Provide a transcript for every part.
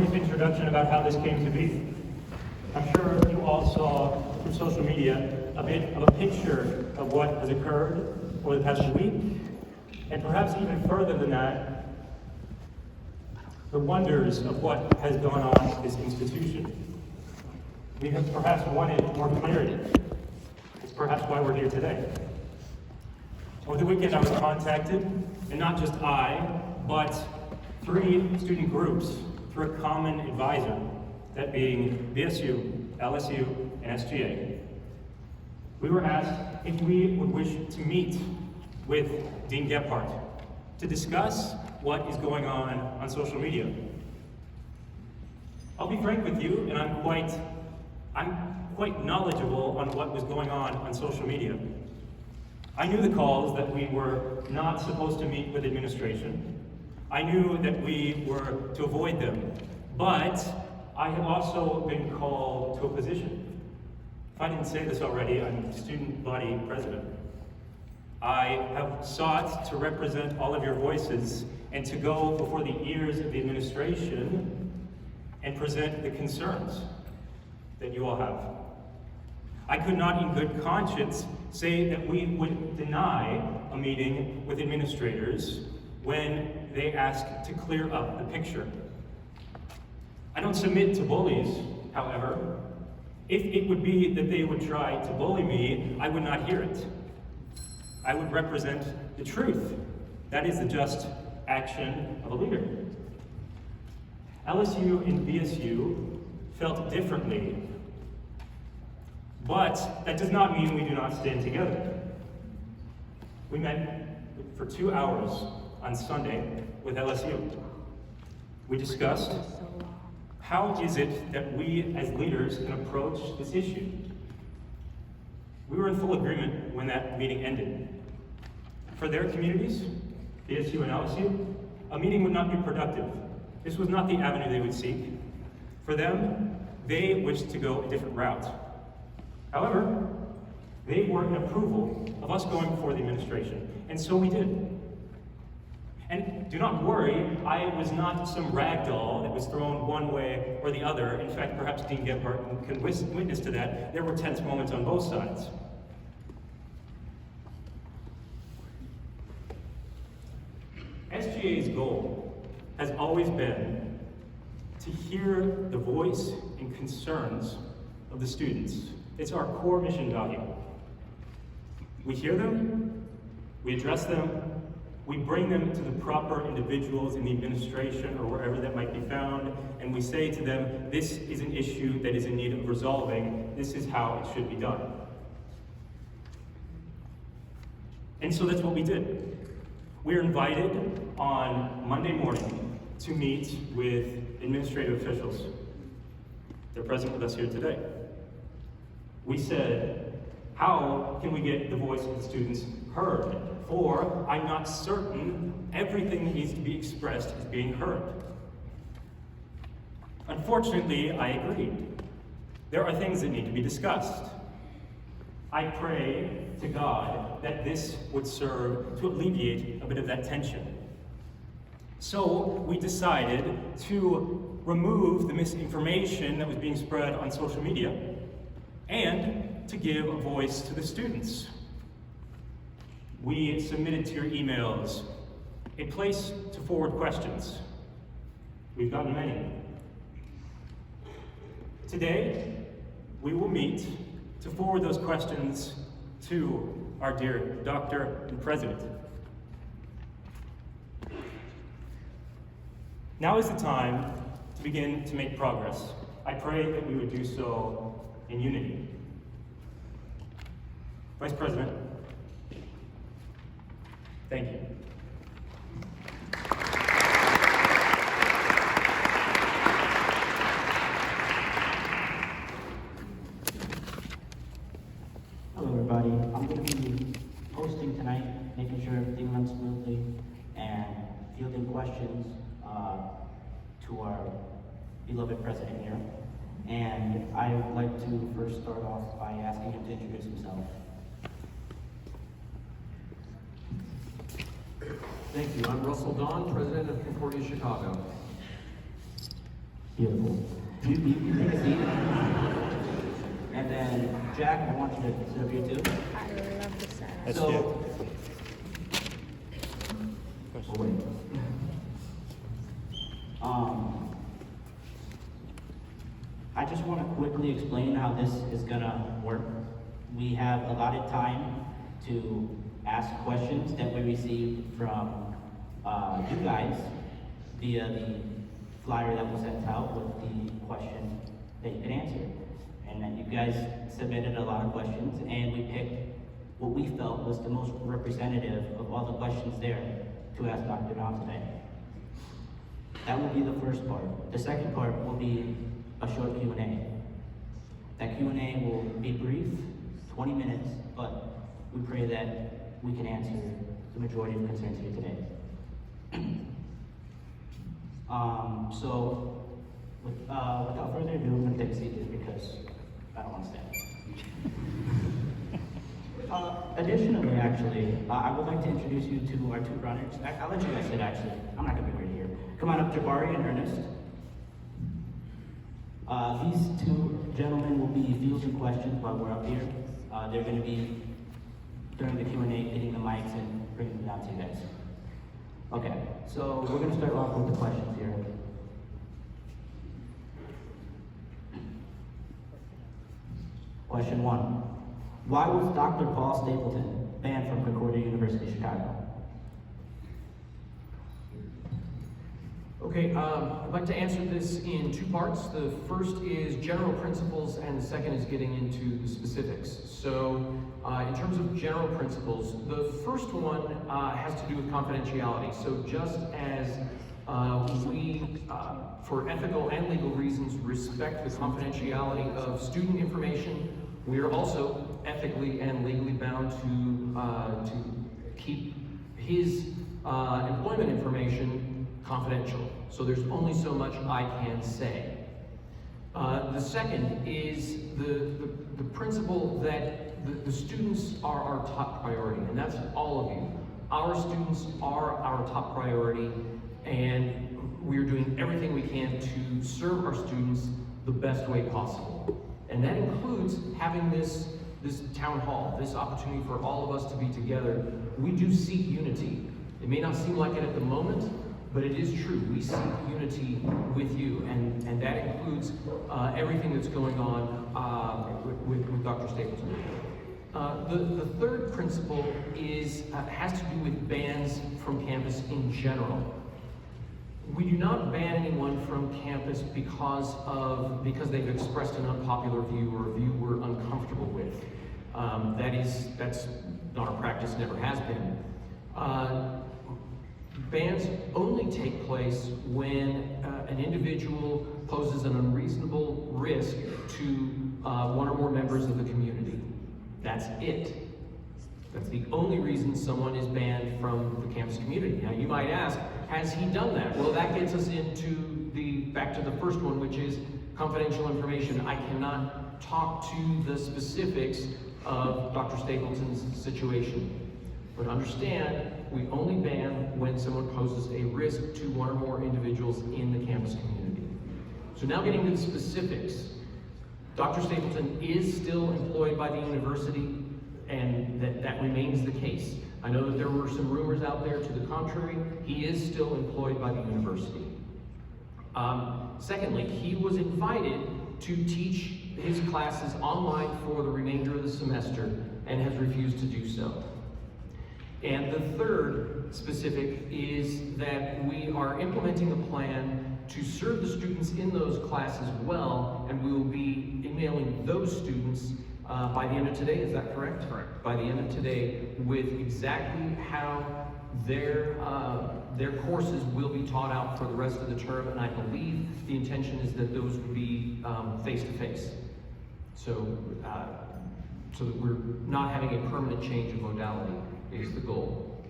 brief introduction about how this came to be. I'm sure you all saw through social media a bit of a picture of what has occurred over the past week, and perhaps even further than that, the wonders of what has gone on at this institution. We have perhaps wanted more clarity. It's perhaps why we're here today. Over the weekend I was contacted, and not just I, but 3 student groups through a common advisor, that being BSU, LSU, and SGA. We were asked if we would wish to meet with Dean Gephardt to discuss what is going on social media. I'll be frank with you, and I'm quite knowledgeable on what was going on social media. I knew the calls that we were not supposed to meet with administration. I knew that we were to avoid them, but I have also been called to a position. If I didn't say this already, I'm student body president. I have sought to represent all of your voices and to go before the ears of the administration and present the concerns that you all have. I could not in good conscience say that we would deny a meeting with administrators when they ask to clear up the picture. I don't submit to bullies, however. If it would be that they would try to bully me, I would not hear it. I would represent the truth. That is the just action of a leader. LSU and BSU felt differently, but that does not mean we do not stand together. We met for 2 hours on Sunday with LSU. We discussed how is it that we as leaders can approach this issue. We were in full agreement when that meeting ended. For their communities, BSU and LSU, a meeting would not be productive. This was not the avenue they would seek. For them, they wished to go a different route. However, they were in approval of us going before the administration, and so we did. And do not worry, I was not some rag doll that was thrown one way or the other. In fact, perhaps Dean Gephardt can witness to that. There were tense moments on both sides. SGA's goal has always been to hear the voice and concerns of the students. It's our core mission value. We hear them, we address them, we bring them to the proper individuals in the administration or wherever that might be found, and we say to them, this is an issue that is in need of resolving. This is how it should be done. And so that's what we did. We were invited on Monday morning to meet with administrative officials. They're present with us here today. We said, how can we get the voice of the students heard? For I'm not certain everything that needs to be expressed is being heard. Unfortunately, I agreed. There are things that need to be discussed. I pray to God that this would serve to alleviate a bit of that tension. So we decided to remove the misinformation that was being spread on social media and to give a voice to the students. We submitted to your emails a place to forward questions. We've gotten many. Today, we will meet to forward those questions to our dear Doctor and President. Now is the time to begin to make progress. I pray that we would do so in unity. Vice President, thank you. Hello everybody, I'm going to be hosting tonight, making sure everything runs smoothly, and fielding questions to our beloved president here. And I would like to first start off by asking him to introduce himself. Thank you. I'm Russell Don, president of Concordia, Chicago. Beautiful. You can take a seat. And then, Jack, I want you to sit up here too. I love the sound. That's So, oh, wait. I just want to quickly explain how this is gonna work. We have allotted time to ask questions that we received from you guys via the flyer that was sent out with the question that you can answer. And then you guys submitted a lot of questions, and we picked what we felt was the most representative of all the questions there to ask Dr. Nam today. That will be the first part. The second part will be a short Q&A. That Q&A will be brief, 20 minutes, but we pray that we can answer the majority of concerns here today. Without further ado, I'm going to take a seat just because I don't want to stand. Additionally, actually, I would like to introduce you to our two runners. I'll let you guys sit, actually. I'm not going to be weird here. Come on up, Jabari and Ernest. These two gentlemen will be fielding questions while we're up here. They're going to be, during the Q&A, getting the mics and bringing them down to you guys. Okay, so we're going to start off with the questions here. Question 1. Why was Dr. Paul Stapleton banned from Concordia University, Chicago? Okay, I'd like to answer this in two parts. The first is general principles, and the second is getting into the specifics. So, in terms of general principles, the first one has to do with confidentiality. So just as we, for ethical and legal reasons, respect the confidentiality of student information, we are also ethically and legally bound to keep his employment information confidential. So there's only so much I can say. The second is the principle that the students are our top priority, and that's all of you. Our students are our top priority, and we're doing everything we can to serve our students the best way possible. And that includes having this town hall, this opportunity for all of us to be together. We do seek unity. It may not seem like it at the moment, but it is true. We seek unity with you, and that includes everything that's going on with Dr. Stapleton. The third principle has to do with bans from campus in general. We do not ban anyone from campus because they've expressed an unpopular view or a view we're uncomfortable with. That's not our practice, never has been. Bans only take place when an individual poses an unreasonable risk to one or more members of the community. That's it. That's the only reason someone is banned from the campus community. Now you might ask, has he done that? Well, that gets us back to the first one, which is confidential information. I cannot talk to the specifics of Dr. Stapleton's situation. But understand, we only ban when someone poses a risk to one or more individuals in the campus community. So now getting to the specifics. Dr. Stapleton is still employed by the university, and that remains the case. I know that there were some rumors out there to the contrary. He is still employed by the university. Secondly, he was invited to teach his classes online for the remainder of the semester and has refused to do so. And the third specific is that we are implementing a plan to serve the students in those classes well, and we will be emailing those students by the end of today. Is that correct? Correct. By the end of today, with exactly how their courses will be taught out for the rest of the term, and I believe the intention is that those would be face-to-face. So that we're not having a permanent change of modality is the goal.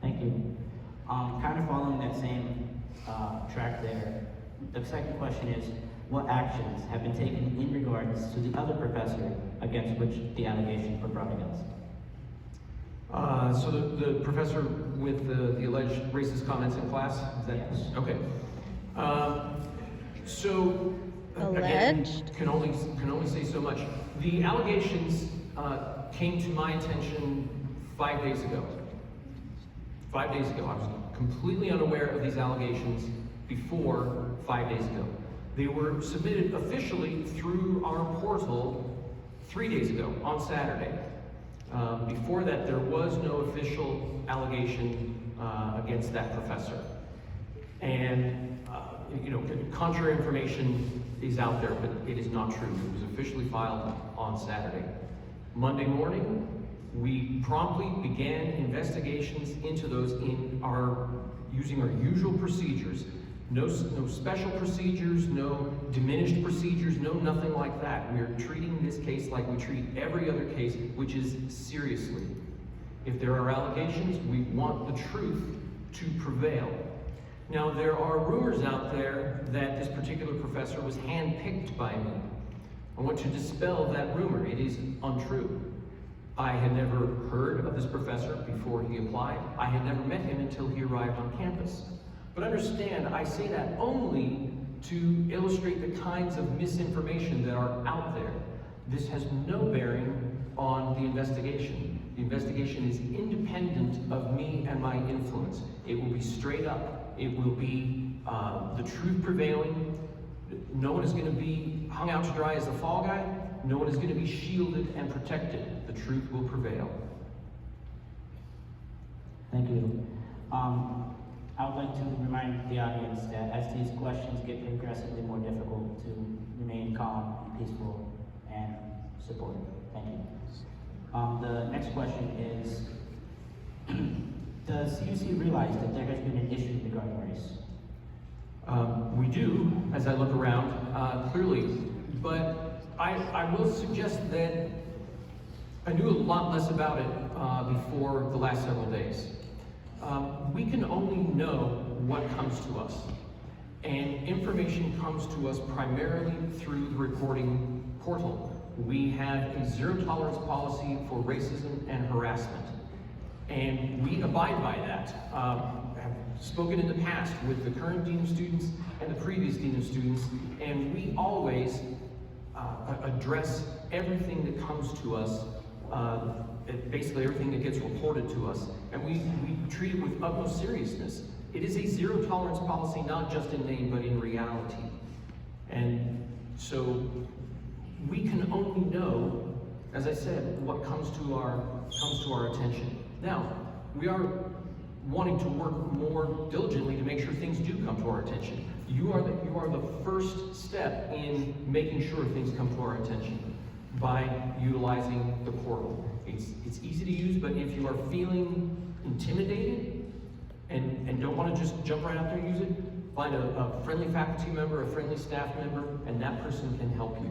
Thank you. Kind of following that same track there, the second question is, what actions have been taken in regards to the other professor against which the allegations were brought against? So the professor with the alleged racist comments in class? Is that, Yes. okay. So, Alleged? again, can only say so much. The allegations came to my attention 5 days ago. 5 days ago, I was completely unaware of these allegations before 5 days ago. They were submitted officially through our portal 3 days ago, on Saturday. Before that, there was no official allegation against that professor. And, contrary information is out there, but it is not true. It was officially filed on Saturday. Monday morning, we promptly began investigations into those using our usual procedures. No special procedures, no diminished procedures, no nothing like that. We are treating this case like we treat every other case, which is seriously. If there are allegations, we want the truth to prevail. Now, there are rumors out there that this particular professor was handpicked by me. I want to dispel that rumor. It is untrue. I had never heard of this professor before he applied. I had never met him until he arrived on campus. But understand, I say that only to illustrate the kinds of misinformation that are out there. This has no bearing on the investigation. The investigation is independent of me and my influence. It will be straight up. It will be the truth prevailing. No one is going to be hung out to dry as the fall guy. No one is going to be shielded and protected. The truth will prevail. Thank you. I would like to remind the audience that as these questions get progressively more difficult, to remain calm, peaceful, and supportive. Thank you. The next question is, does CUC realize that there has been an issue regarding race? We do, as I look around, clearly. But I will suggest that I knew a lot less about it before the last several days. We can only know what comes to us. And information comes to us primarily through the reporting portal. We have a zero-tolerance policy for racism and harassment. And we abide by that. I've spoken in the past with the current Dean of Students and the previous Dean of Students, and we always address everything that comes to us, basically everything that gets reported to us, and we treat it with utmost seriousness. It is a zero-tolerance policy, not just in name, but in reality. And so we can only know, as I said, what comes to our attention. Now, we are wanting to work more diligently to make sure things do come to our attention. You are the first step in making sure things come to our attention by utilizing the portal. It's easy to use, but if you are feeling intimidated and don't want to just jump right out there and use it, find a friendly faculty member, a friendly staff member, and that person can help you.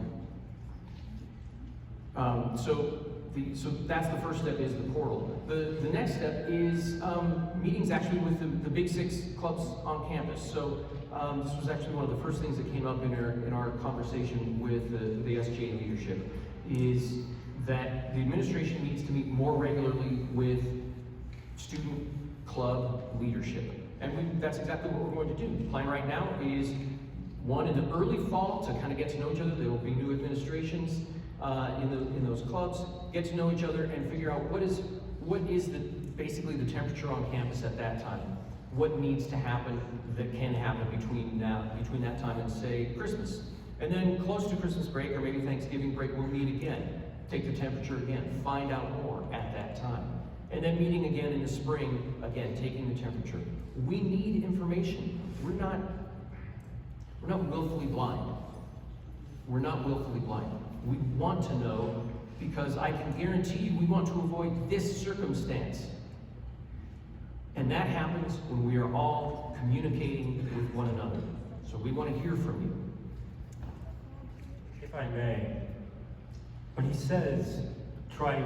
So that's the first step, is the portal. The next step is meetings actually with the Big Six clubs on campus. So this was actually one of the first things that came up in our conversation with the SGA leadership, is that the administration needs to meet more regularly with student club leadership. And that's exactly what we're going to do. The plan right now is, one, in the early fall, to kind of get to know each other. There will be new administrations in those clubs, get to know each other and figure out what is basically the temperature on campus at that time. What needs to happen that can happen between that time and, say, Christmas. And then close to Christmas break, or maybe Thanksgiving break, we'll meet again, take the temperature again, find out more at that time. And then meeting again in the spring, again, taking the temperature. We need information. We're not willfully blind. We're not willfully blind. We want to know, because I can guarantee you we want to avoid this circumstance. And that happens when we are all communicating with one another. So we want to hear from you. If I may, when he says try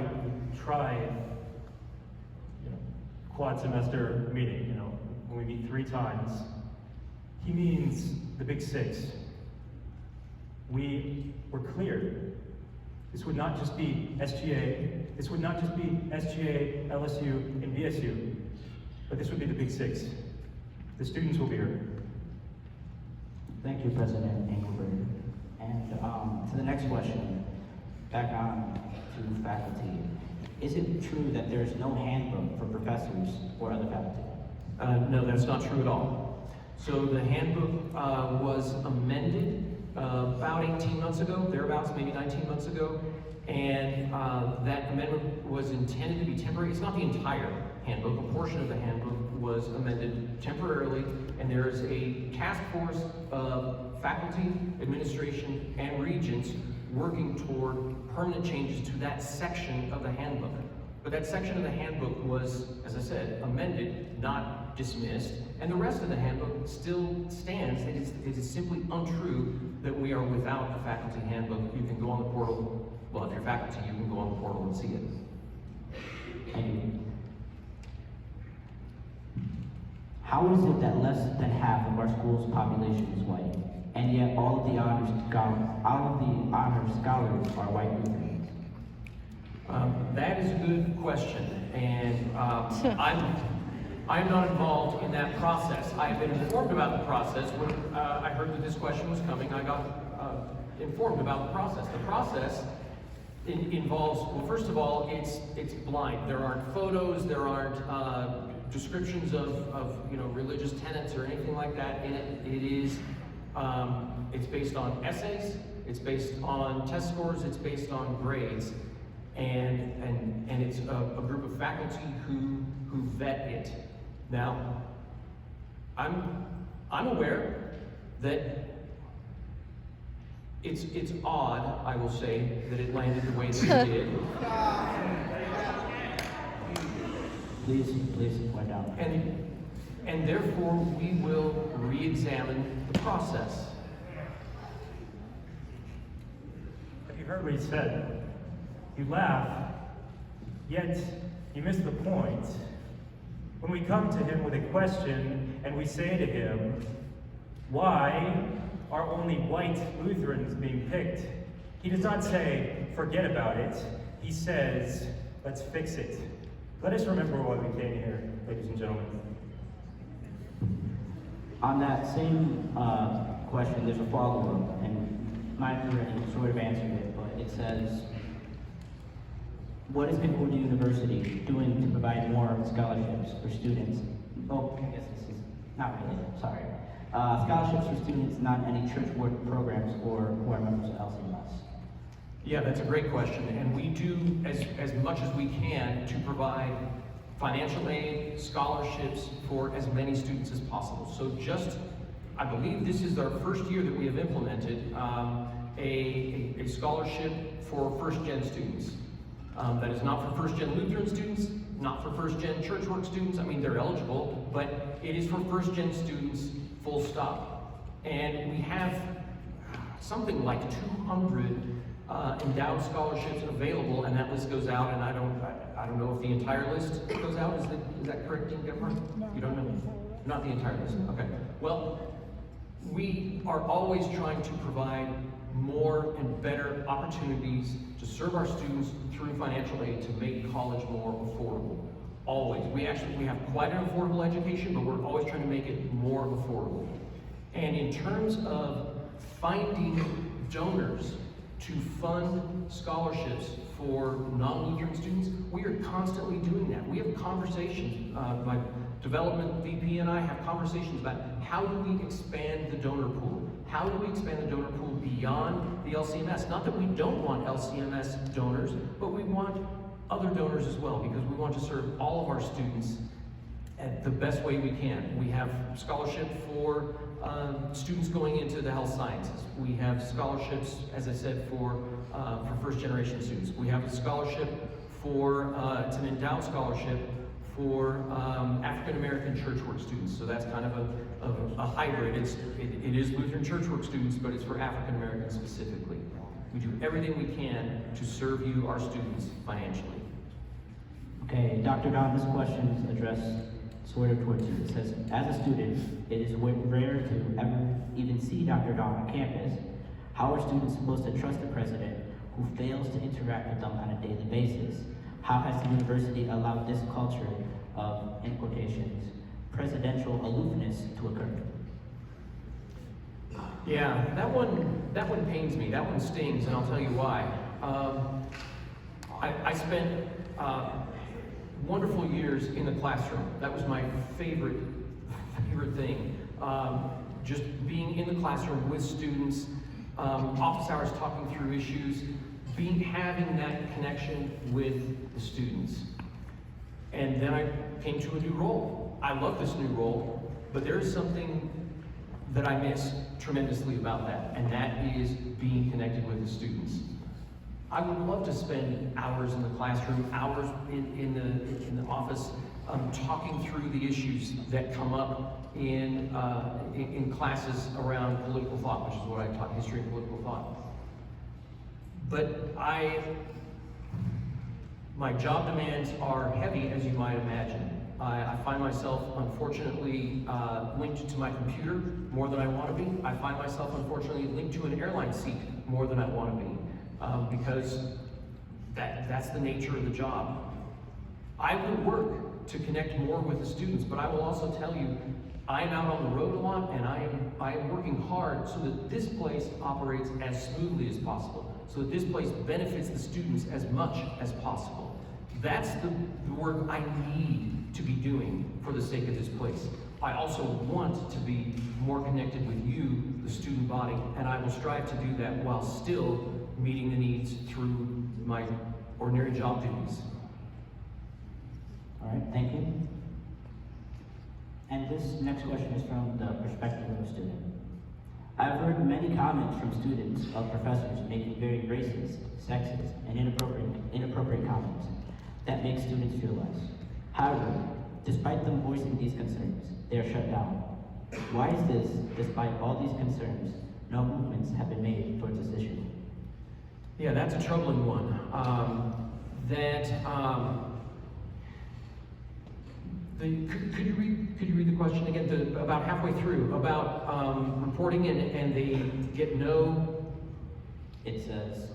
quad semester meeting, when we meet 3 times, he means the Big Six. We were clear. This would not just be SGA, this would not just be SGA, LSU, and BSU, but this would be the Big Six. The students will be here. Thank you, President Engelberg. And to the next question, back on to faculty. Is it true that there is no handbook for professors or other faculty? No, that's not true at all. So the handbook was amended about 18 months ago, thereabouts, maybe 19 months ago, and that amendment was intended to be temporary. It's not the entire handbook. A portion of the handbook was amended temporarily, and there is a task force of faculty, administration, and regents working toward permanent changes to that section of the handbook. But that section of the handbook was, as I said, amended, not dismissed, and the rest of the handbook still stands. It is simply untrue that we are without a faculty handbook. You can go on the portal. Well, if you're faculty, you can go on the portal and see it. Thank you. How is it that less than half of our school's population is white, and yet all of the honor scholars are white Lutherans? That is a good question, and I'm not involved in that process. I have been informed about the process. When I heard that this question was coming, I got informed about the process. The process involves, well, first of all, it's blind. There aren't photos, there aren't descriptions of religious tenets or anything like that in it. It is it's based on essays, it's based on test scores, it's based on grades, and it's a group of faculty who vet it. Now, I'm aware that it's odd, I will say, that it landed the way that it did. Please point out. And therefore, we will re-examine the process. Have you heard what he said? You laugh, yet you miss the point. When we come to him with a question and we say to him, why are only white Lutherans being picked? He does not say, forget about it. He says, let's fix it. Let us remember why we came here, ladies and gentlemen. On that same question, there's a follow-up, and mine already sort of answered it, but it says, what is Concordia University doing to provide more scholarships for students? Oh, I guess this is not really, sorry. Scholarships for students not in any church work programs or who are members of LCMS. Yeah, that's a great question, and we do as much as we can to provide financial aid, scholarships for as many students as possible. So I believe this is our first year that we have implemented a scholarship for first-gen students. That is not for first-gen Lutheran students, not for first-gen church work students. I mean, they're eligible, but it is for first-gen students, full stop. And we have something like 200 endowed scholarships available, and that list goes out, and I don't know if the entire list goes out. Is that correct, Dean Gephardt? No. You don't know? Not the entire list. Okay. Well, we are always trying to provide more and better opportunities to serve our students through financial aid to make college more affordable. Always. We have quite an affordable education, but we're always trying to make it more affordable. And in terms of finding donors to fund scholarships for non-Lutheran students, we are constantly doing that. We have conversations, my development VP and I have conversations about how do we expand the donor pool? How do we expand the donor pool beyond the LCMS? Not that we don't want LCMS donors, but we want other donors as well, because we want to serve all of our students at the best way we can. We have scholarship for students going into the health sciences. We have scholarships, as I said, for first generation students. We have a scholarship for, it's an endowed scholarship for African American church work students. So that's kind of a hybrid. It is Lutheran church work students, but it's for African Americans specifically. We do everything we can to serve you, our students, financially. Okay, Dr. Don, this question is addressed sort of towards you. It says, as a student, it is rare to ever even see Dr. Don on campus. How are students supposed to trust the president who fails to interact with them on a daily basis? How has the university allowed this culture of, in quotations, presidential aloofness to occur? Yeah, that one pains me. That one stings, and I'll tell you why. I spent wonderful years in the classroom. That was my favorite thing. Just being in the classroom with students, office hours talking through issues, having that connection with the students. And then I came to a new role. I love this new role, but there is something that I miss tremendously about that, and that is being connected with the students. I would love to spend hours in the classroom, hours in the office, talking through the issues that come up in classes around political thought, which is what I taught, history and political thought. But my job demands are heavy, as you might imagine. I find myself, unfortunately, linked to my computer more than I want to be. I find myself, unfortunately, linked to an airline seat more than I want to be, because that's the nature of the job. I would work to connect more with the students, but I will also tell you, I am out on the road a lot, and I am working hard so that this place operates as smoothly as possible, so that this place benefits the students as much as possible. That's the work I need to be doing for the sake of this place. I also want to be more connected with you, the student body, and I will strive to do that while still meeting the needs through my ordinary job duties. All right, thank you. And this next question is from the perspective of a student. I've heard many comments from students of professors making very racist, sexist, and inappropriate comments that make students feel less. However, despite them voicing these concerns, they are shut down. Why is this, despite all these concerns, no movements have been made towards this issue? Yeah, that's a troubling one. Could you read the question again? About halfway through, about reporting and they get no. It says,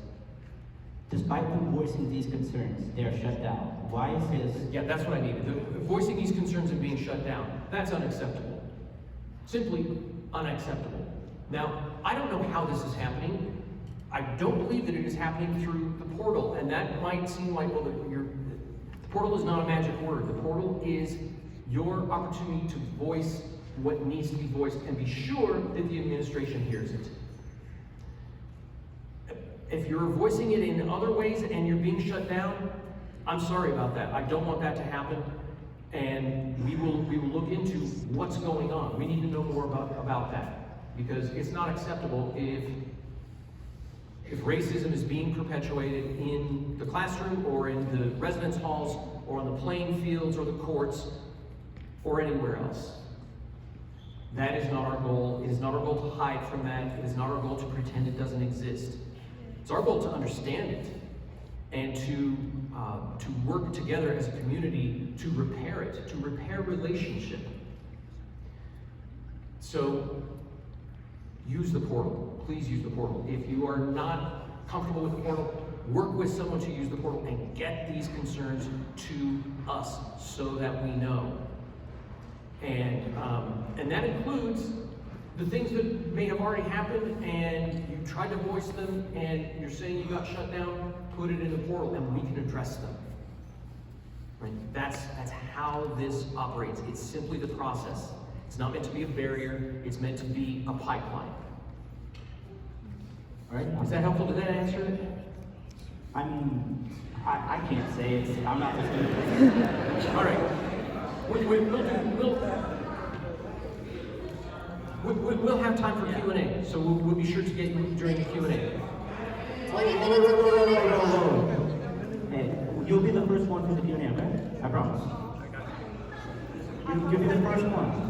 despite them voicing these concerns, they are shut down. Why is this? Yeah, that's what I needed. Voicing these concerns and being shut down. That's unacceptable. Simply unacceptable. Now, I don't know how this is happening. I don't believe that it is happening through the portal, and that might seem like, well, the portal is not a magic word. The portal is your opportunity to voice what needs to be voiced and be sure that the administration hears it. If you're voicing it in other ways and you're being shut down, I'm sorry about that. I don't want that to happen, and we will look into what's going on. We need to know more about that, because it's not acceptable if racism is being perpetuated in the classroom or in the residence halls or on the playing fields or the courts or anywhere else. That is not our goal. It is not our goal to hide from that. It is not our goal to pretend it doesn't exist. It's our goal to understand it and to work together as a community to repair it, to repair relationship. So use the portal. Please use the portal. If you are not comfortable with the portal, work with someone to use the portal and get these concerns to us so that we know. And that includes the things that may have already happened and you tried to voice them and you're saying you got shut down, put it in the portal and we can address them. Right? That's how this operates. It's simply the process. It's not meant to be a barrier, it's meant to be a pipeline. All right? Is that helpful? Did that answer it? I mean, I can't say it. I'm not the student. All right. We'll have time for Q&A, so we'll be sure to get you during the Q&A. 20 minutes of Q&A. Hey, you'll be the first one for the Q&A, okay? I promise. You'll be the first one.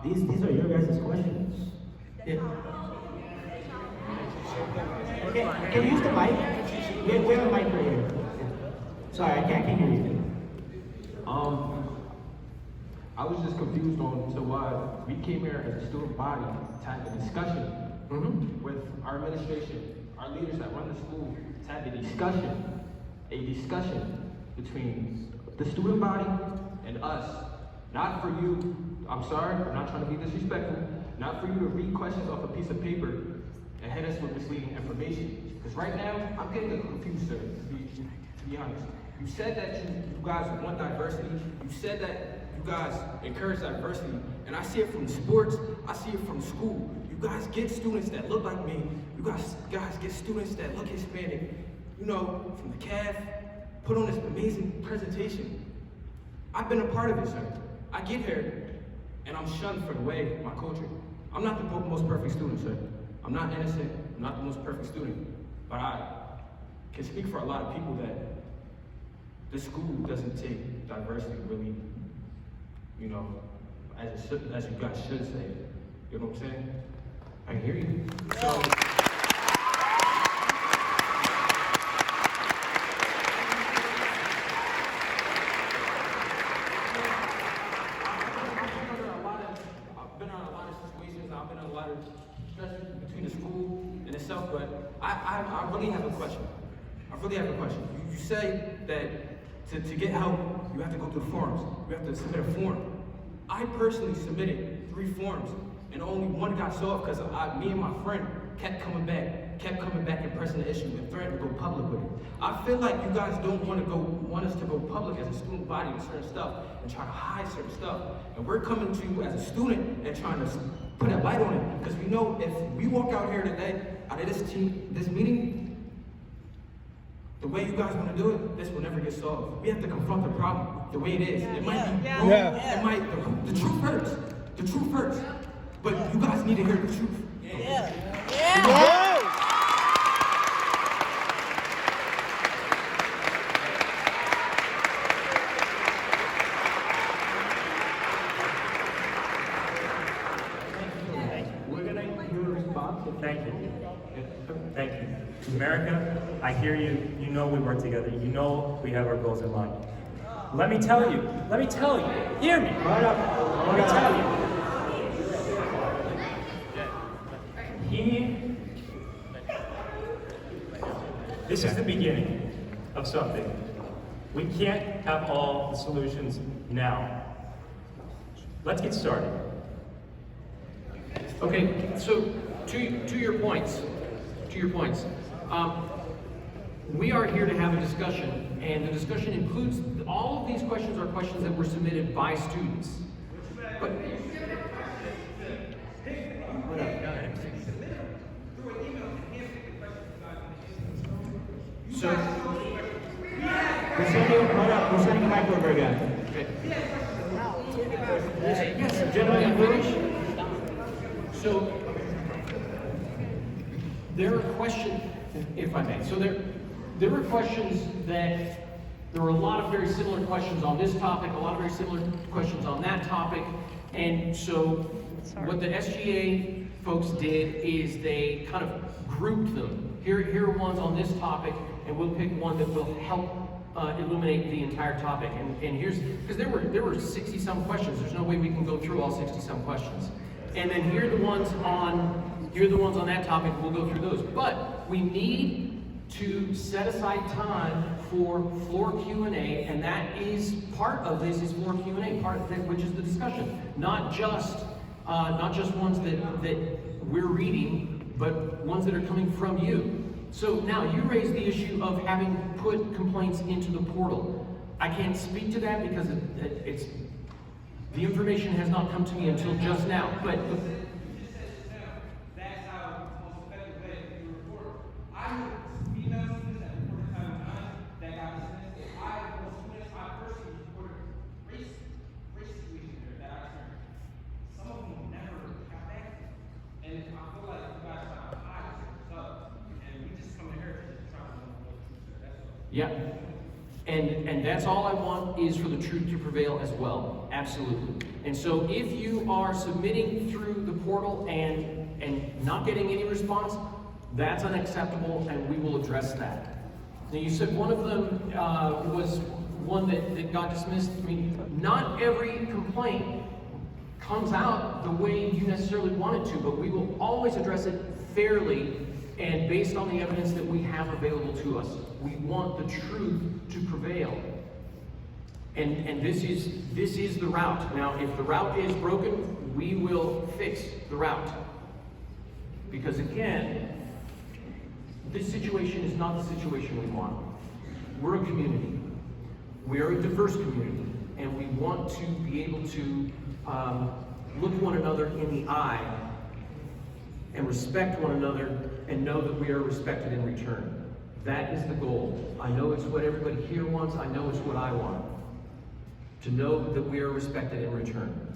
These are your guys' questions. Yeah. Okay, can you use the mic? We have a mic right here. Sorry, I can't hear you. I was just confused on to why we came here as a student body to have a discussion with our administration, our leaders that run the school, to have a discussion between the student body and us. Not for you, I'm sorry, I'm not trying to be disrespectful, not for you to read questions off a piece of paper and hit us with misleading information. Because right now, I'm getting confused, sir, to be honest. You said that you guys want diversity. You said that you guys encourage diversity. And I see it from sports, I see it from school. You guys get students that look like me. You guys get students that look Hispanic. You know, from the CAF, put on this amazing presentation. I've been a part of it, sir. I get here, and I'm shunned for the way my culture. I'm not the most perfect student, sir. I'm not innocent, I'm not the most perfect student. But I can speak for a lot of people that this school doesn't take diversity really, you know, as you guys should say. You know what I'm saying? I can hear you. So, I've been on a lot of situations, I've been on a lot of stress between the school and itself, but I really have a question. I really have a question. You say that to get help, you have to go through the forms. You have to submit a form. I personally submitted 3 forms, and only one got solved because me and my friend kept coming back and pressing the issue and threatening to go public with it. I feel like you guys don't want us to go public as a student body with certain stuff and try to hide certain stuff. And we're coming to you as a student and trying to put a light on it, because we know if we walk out here today, out of this meeting, the way you guys want to do it, this will never get solved. We have to confront the problem the way it is. It might be wrong. It might, the truth hurts. The truth hurts. But you guys need to hear the truth. We're gonna hear a response. Thank you. Thank you. America, I hear you. You know we work together. You know we have our goals in mind. Let me tell you. Hear me. Let me tell you. This is the beginning of something. We can't have all the solutions now. Let's get started. Okay, so to your points, we are here to have a discussion, and the discussion includes, all of these questions are questions that were submitted by students. But, so, We're sending a mic over again. okay. Yes, gentlemen, finish. So, there are questions, if I may. So there were questions there were a lot of very similar questions on this topic, a lot of very similar questions on that topic. And so what the SGA folks did is they kind of grouped them. Here are ones on this topic, and we'll pick one that will help illuminate the entire topic. And here's, because there were 60-some questions. There's no way we can go through all 60-some questions. And then here are the ones on that topic. We'll go through those. But we need to set aside time for floor Q&A, and that is part of this is floor Q&A, part of it, which is the discussion, not just ones that we're reading, but ones that are coming from you. So now you raised the issue of having put complaints into the portal. I can't speak to that because the information has not come to me until just now. But That's how most effective way to report. I female students at the Title IX that got dismissed. I personally reported race situation there that I experienced. Some of them never got back. And I feel like you guys try to hide stuff, and we just come in here to try to know the truth. That's all. yeah. And that's all I want is for the truth to prevail as well. Absolutely. And so if you are submitting through the portal and not getting any response, that's unacceptable, and we will address that. Now you said one of them was one that got dismissed. I mean, not every complaint comes out the way you necessarily want it to, but we will always address it fairly and based on the evidence that we have available to us. We want the truth to prevail. And this is the route. Now, if the route is broken, we will fix the route. Because again, this situation is not the situation we want. We're a community. We are a diverse community, and we want to be able to look one another in the eye and respect one another and know that we are respected in return. That is the goal. I know it's what everybody here wants. I know it's what I want. To know that we are respected in return.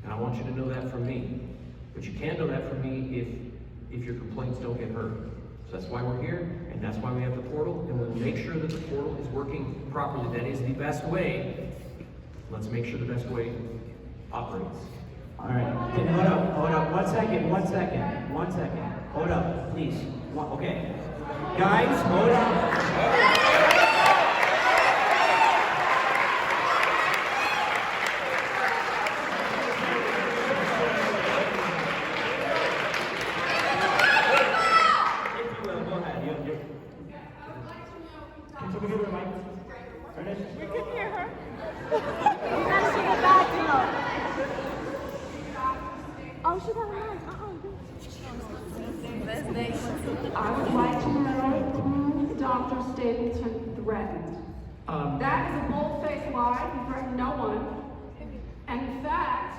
And I want you to know that from me. But you can't know that from me if your complaints don't get heard. So that's why we're here, and that's why we have the portal, and we'll make sure that the portal is working properly. That is the best way. Let's make sure the best way operates. All right, hold up, 1 second. Hold up, please. Okay. Guys, hold up. Oh, she got a mic. I would like to know who Dr. Stapleton threatened. That is a bold-faced lie. He threatened no one. And in fact,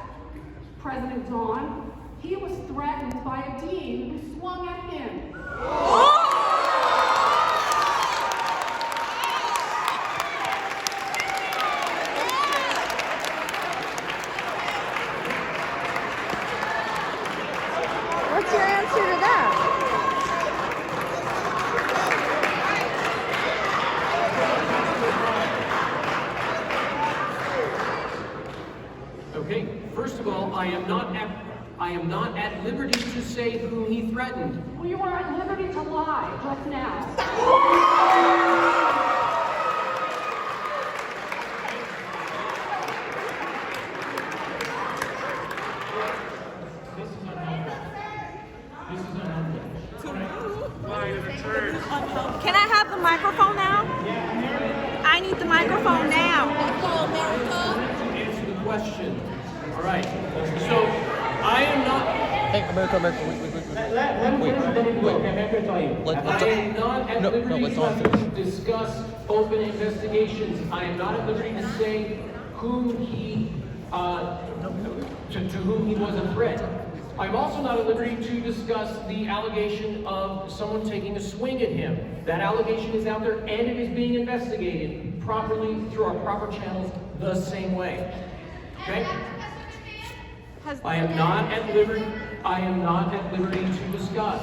President Dawn, he was threatened by a dean who swung at him. What's your answer to that? Okay, first of all, I am not at liberty to say whom he threatened. Well, you were at liberty to lie just now. Can I have the microphone now? I need the microphone now. To answer the question. All right. So I am not. Hey, America, wait. I am not at liberty let's on to discuss open investigations. I am not at liberty to say whom he, to whom he was a threat. I'm also not at liberty to discuss the allegation of someone taking a swing at him. That allegation is out there and it is being investigated properly through our proper channels the same way. Okay? I am not at liberty to discuss.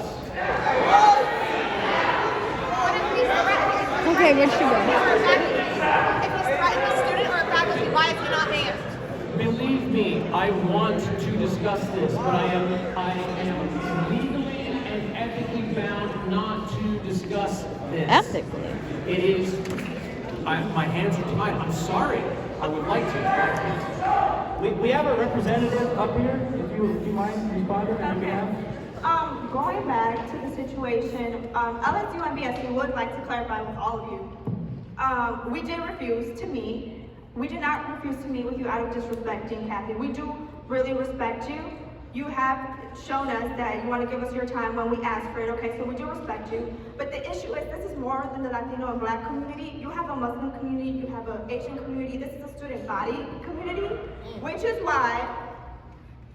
Okay, where'd she go? If he's threatened a student or a faculty, why is he not banned? Believe me, I want to discuss this, but I am legally and ethically bound not to discuss this. Ethically? It is, my hands are tied. I'm sorry. I would like to. We have a representative up here, if you mind responding on behalf. Going back to the situation, LSU and BSU would like to clarify with all of you. We did refuse to meet. We did not refuse to meet with you out of disrespecting Kathy. We do really respect you. You have shown us that you want to give us your time when we ask for it, okay? So we do respect you. But the issue is this is more than the Latino and Black community. You have a Muslim community, you have an Asian community. This is a student body community, which is why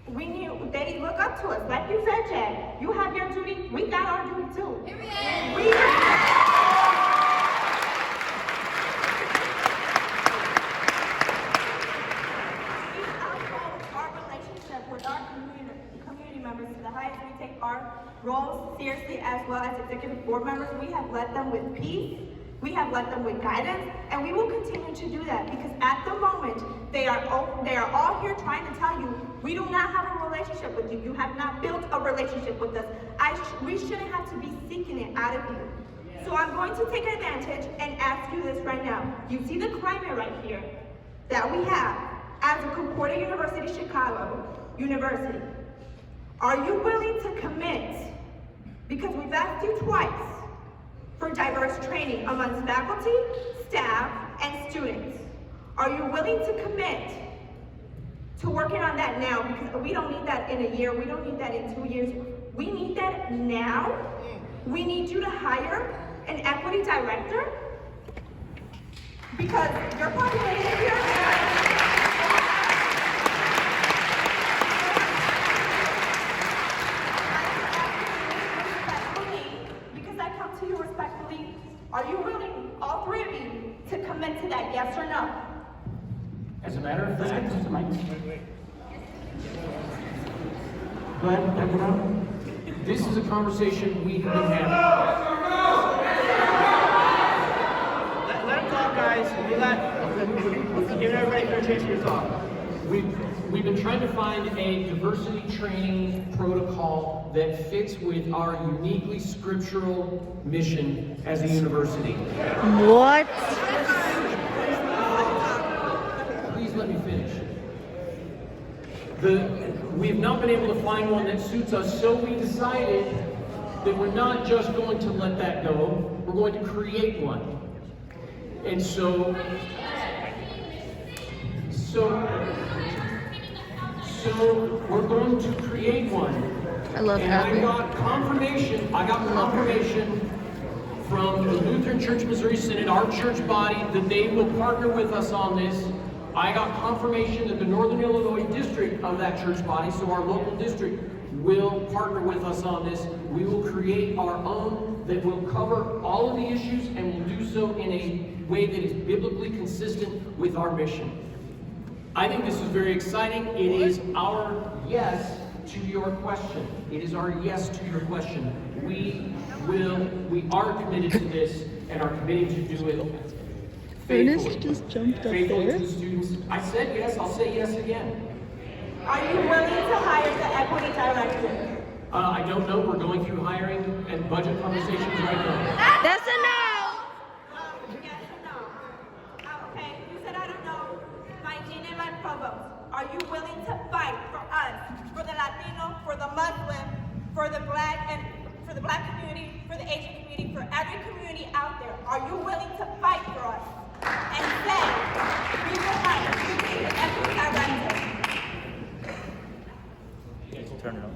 they look up to us. Like you said, Chad, you have your duty, we got our duty too. With our community members to the highest. We take our roles seriously as well as executive board members. We have led them with peace. We have led them with guidance, and we will continue to do that because at the moment they are all here trying to tell you we do not have a relationship with you. You have not built a relationship with us. We shouldn't have to be seeking it out of you. So I'm going to take advantage and ask you this right now. You see the climate right here that we have as a Concordia University Chicago. University. Are you willing to commit, because we've asked you twice, for diverse training amongst faculty, staff, and students? Are you willing to commit to working on that now? Because we don't need that in a year, we don't need that in 2 years. We need that now. We need you to hire an equity director, because your population here, because I come to you respectfully, are you willing, all three of you, to commit to that, yes or no? As a matter of Let's get fact, this to Mike. Go ahead, check it out. this is a conversation we have been having. Let him talk, guys. Give everybody a fair chance to talk. We've been trying to find a diversity training protocol that fits with our uniquely scriptural mission as a university. What? Please let me finish. We have not been able to find one that suits us, so we decided that we're not just going to let that go, we're going to create one. And so we're going to create one. I love and happy. I got confirmation from the Lutheran Church Missouri Synod, our church body, that they will partner with us on this. I got confirmation that the Northern Illinois district of that church body, so our local district, will partner with us on this. We will create our own that will cover all of the issues and will do so in a way that is biblically consistent with our mission. I think this is very exciting. It is our yes to your question. It is our yes to your question. We are committed to this and are committed to do it faithfully. Ernest just jumped up Faithfully there. to the students. I said yes, I'll say yes again. Are you willing to hire the equity director? I don't know, we're going through hiring and budget conversations right now. That's a no. Yes or no? Okay, you said I don't know. My dean and my provost, are you willing to fight for us, for the Latino, for the Muslim, for the black community, for the Asian community, for every community out there? Are you willing to fight for us and say we will hire you to be the equity director? Turn it on.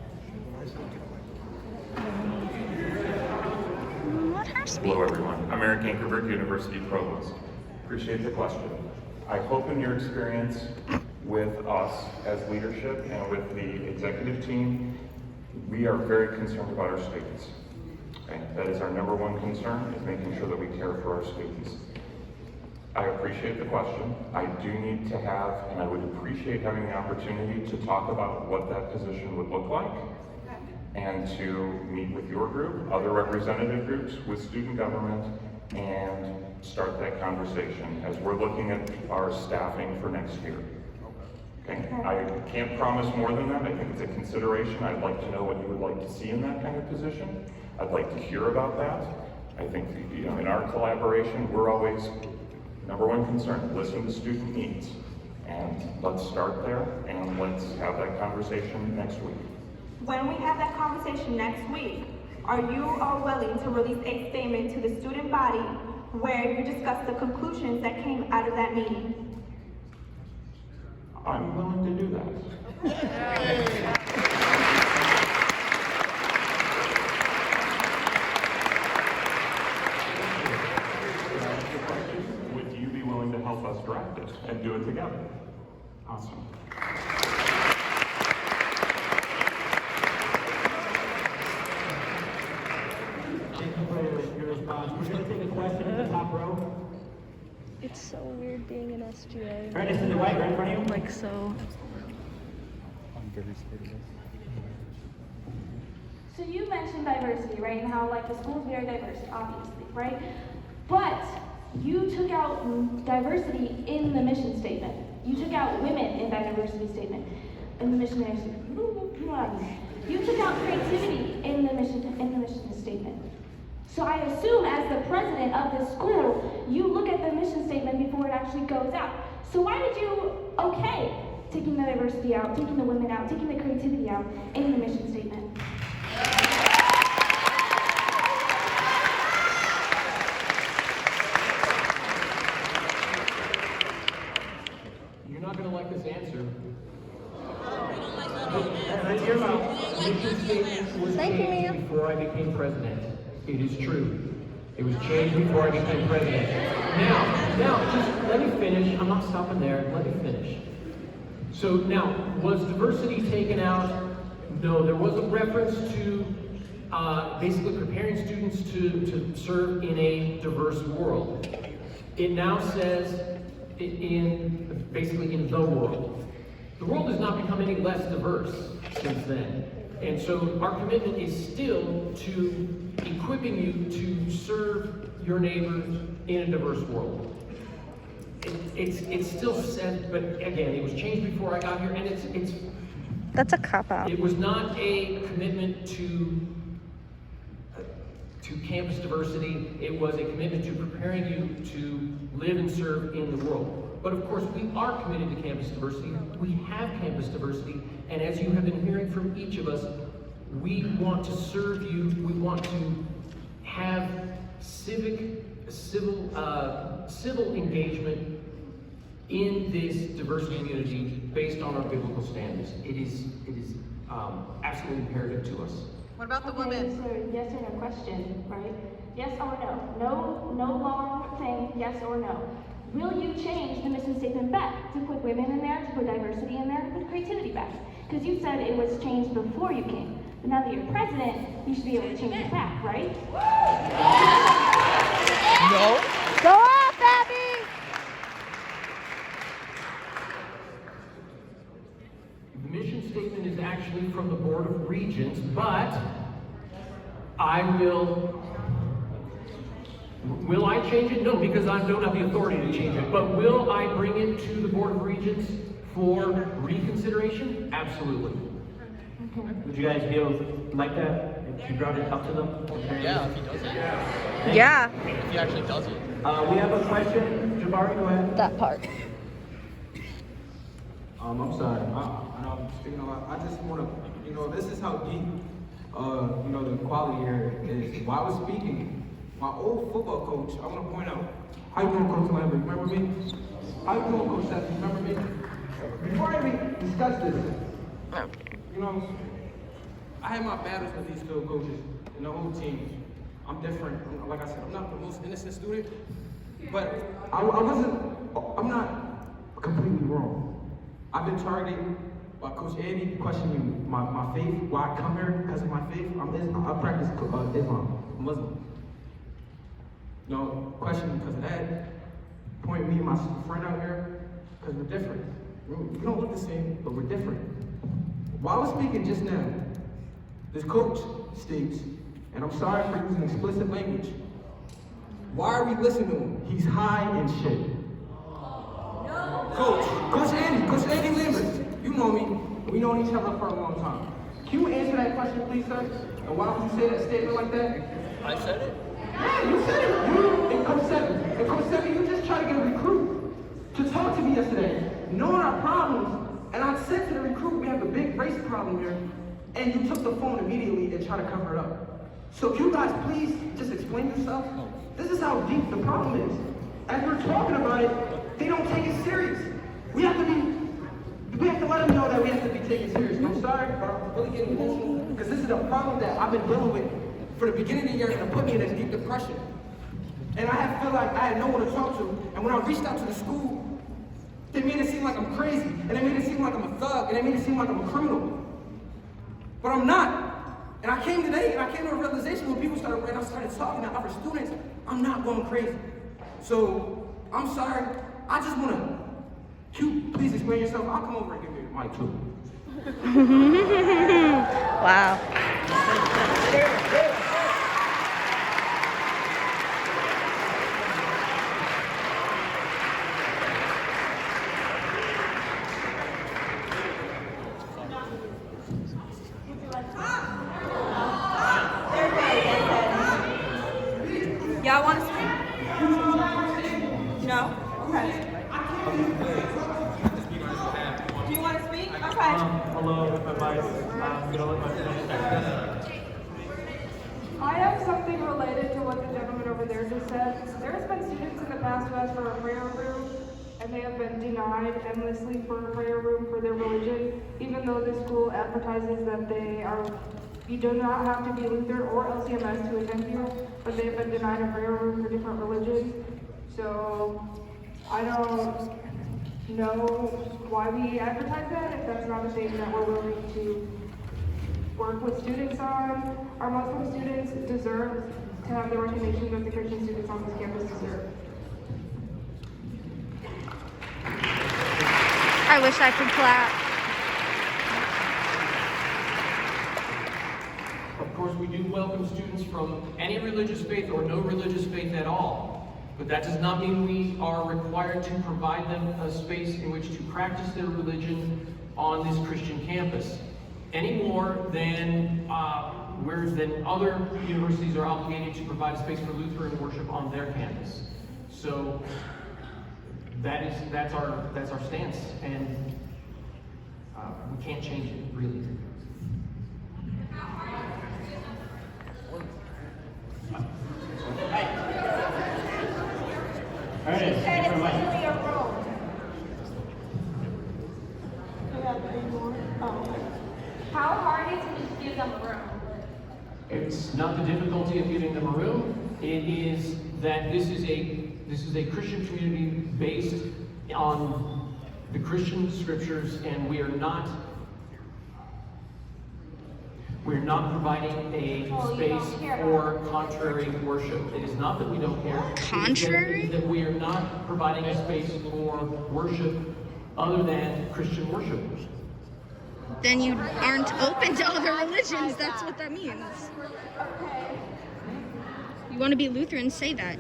Let her speak. Hello everyone, I'm Eric Ankerberg, University Provost. Appreciate the question. I hope in your experience with us as leadership and with the executive team, we are very concerned about our students. Okay? That is our number one concern, is making sure that we care for our students. I appreciate the question. I do need to have, and I would appreciate having the opportunity to talk about what that position would look like, and to meet with your group, other representative groups, with student government, and start that conversation as we're looking at our staffing for next year. Okay? I can't promise more than that. I think it's a consideration. I'd like to know what you would like to see in that kind of position. I'd like to hear about that. I think, you know, in our collaboration, we're always number one concern, listen to student needs. And let's start there, and let's have that conversation next week. When we have that conversation next week, are you all willing to release a statement to the student body where you discuss the conclusions that came out of that meeting? I'm willing to do that. Would you be willing to help us draft it and do it together? Awesome. Thank you for your response. We're going to take a question in the top row. It's so weird being an SGA. Ernest in the white, right in front of you. Like so. So you mentioned diversity, right? And how like the school is very diverse, obviously, right? But you took out diversity in the mission statement. You took out women in that diversity statement, in the missionary statement. You took out creativity in the mission statement. So I assume as the president of this school, you look at the mission statement before it actually goes out. So why did you okay taking the diversity out, taking the women out, taking the creativity out in the mission statement. You're not going to like this answer. Mission statement was changed before I became president. It is true. It was changed before I became president. Now, just let me finish. I'm not stopping there. Let me finish. So now, was diversity taken out? No, there was a reference to basically preparing students to serve in a diverse world. It now says basically in the world. The world has not become any less diverse since then. And so our commitment is still to equipping you to serve your neighbors in a diverse world. It's still said, but again, it was changed before I got here, and it's That's a cop-out. it was not a commitment to campus diversity. It was a commitment to preparing you to live and serve in the world. But of course, we are committed to campus diversity. We have campus diversity, and as you have been hearing from each of us, we want to serve you. We want to have civil engagement in this diverse community based on our biblical standards. It is absolutely imperative to us. What about the Okay, women? so yes or no question, right? Yes or no? No long thing, yes or no. Will you change the mission statement back to put women in there, to put diversity in there, put creativity back? Because you said it was changed before you came. But now that you're president, you should be able to change it back, right? No. Go off, Abby! The mission statement is actually from the Board of Regents, but I will I change it? No, because I don't have the authority to change it. But will I bring it to the Board of Regents for reconsideration? Absolutely. Would you guys feel like that if you brought it up to them? Yeah, if he does it. Yeah, If he actually does it. We have a question. Jabari, go ahead. that part. I'm sorry. I know I'm speaking a lot. I just want to, this is how deep, the quality here is. While I was speaking, my old football coach, I want to point out, how you doing, Coach Lambert? Remember me? How you doing, Coach Seth? Remember me? Before I even discuss this, I had my battles with these field coaches and the whole team. I'm different. Like I said, I'm not the most innocent student, but I'm not completely wrong. I've been targeted by Coach Andy questioning my faith, why I come here because of my faith. I practice Islam, I'm Muslim. No, question because of that. Point me and my friend out here because we're different. We don't look the same, but we're different. While I was speaking just now, this coach states, and I'm sorry for using explicit language, why are we listening to him? He's high and shit. Coach Andy Lambert, you know me. We know each other for a long time. Can you answer that question, please, sir? And why would you say that statement like that? I said it. Yeah, you said it. You and Coach Seven. And Coach Seven, you just tried to get a recruit to talk to me yesterday, knowing our problems. And I said to the recruit, we have a big race problem here. And you took the phone immediately and tried to cover it up. So can you guys please just explain yourself? This is how deep the problem is. As we're talking about it, they don't take it serious. We have to let them know that we have to be taken serious. I'm sorry, but I'm really getting emotional because this is a problem that I've been dealing with for the beginning of the year, and it put me in a deep depression. And I feel like I had no one to talk to. And when I reached out to the school, they made it seem like I'm crazy, and they made it seem like I'm a thug, and they made it seem like I'm a criminal. But I'm not. And I came today, and I came to a realization when people started talking to other students, I'm not going crazy. So, I'm sorry. I just want to, please explain yourself. I'll come over and give you the mic too. Wow. Y'all want to speak? No? Okay. Do you guys. I'm gonna let my friends. I have something related to what the gentleman over there just said. There's been students in the past who asked for a prayer room, and they have been denied endlessly for a prayer room for their religion, even though the school advertises that you do not have to be Lutheran or LCMS to attend here, but they have been denied a prayer room for different religions. So I don't know why we advertise that if that's not a thing that we're willing to work with students on. Our Muslim students deserve to have the recognition that the Christian students on this campus deserve. I wish I could clap. Of course, we do welcome students from any religious faith or no religious faith at all. But that does not mean we are required to provide them a space in which to practice their religion on this Christian campus, any more than other universities are obligated to provide a space for Lutheran worship on their campus. So that's our stance, and we can't change it, really. All right, She said thank you it's very much. usually a room. Do we have any more? Oh. How hard is it to give them a room? It's not the difficulty of giving them a room. It is that this is a Christian community based on the Christian scriptures, and we're not providing a space for contrary worship. It is not that we don't care. Contrary? It is that we are not providing a space for worship other than Christian worship. Then you aren't open to other religions. That's what that means. You want to be Lutheran, say that.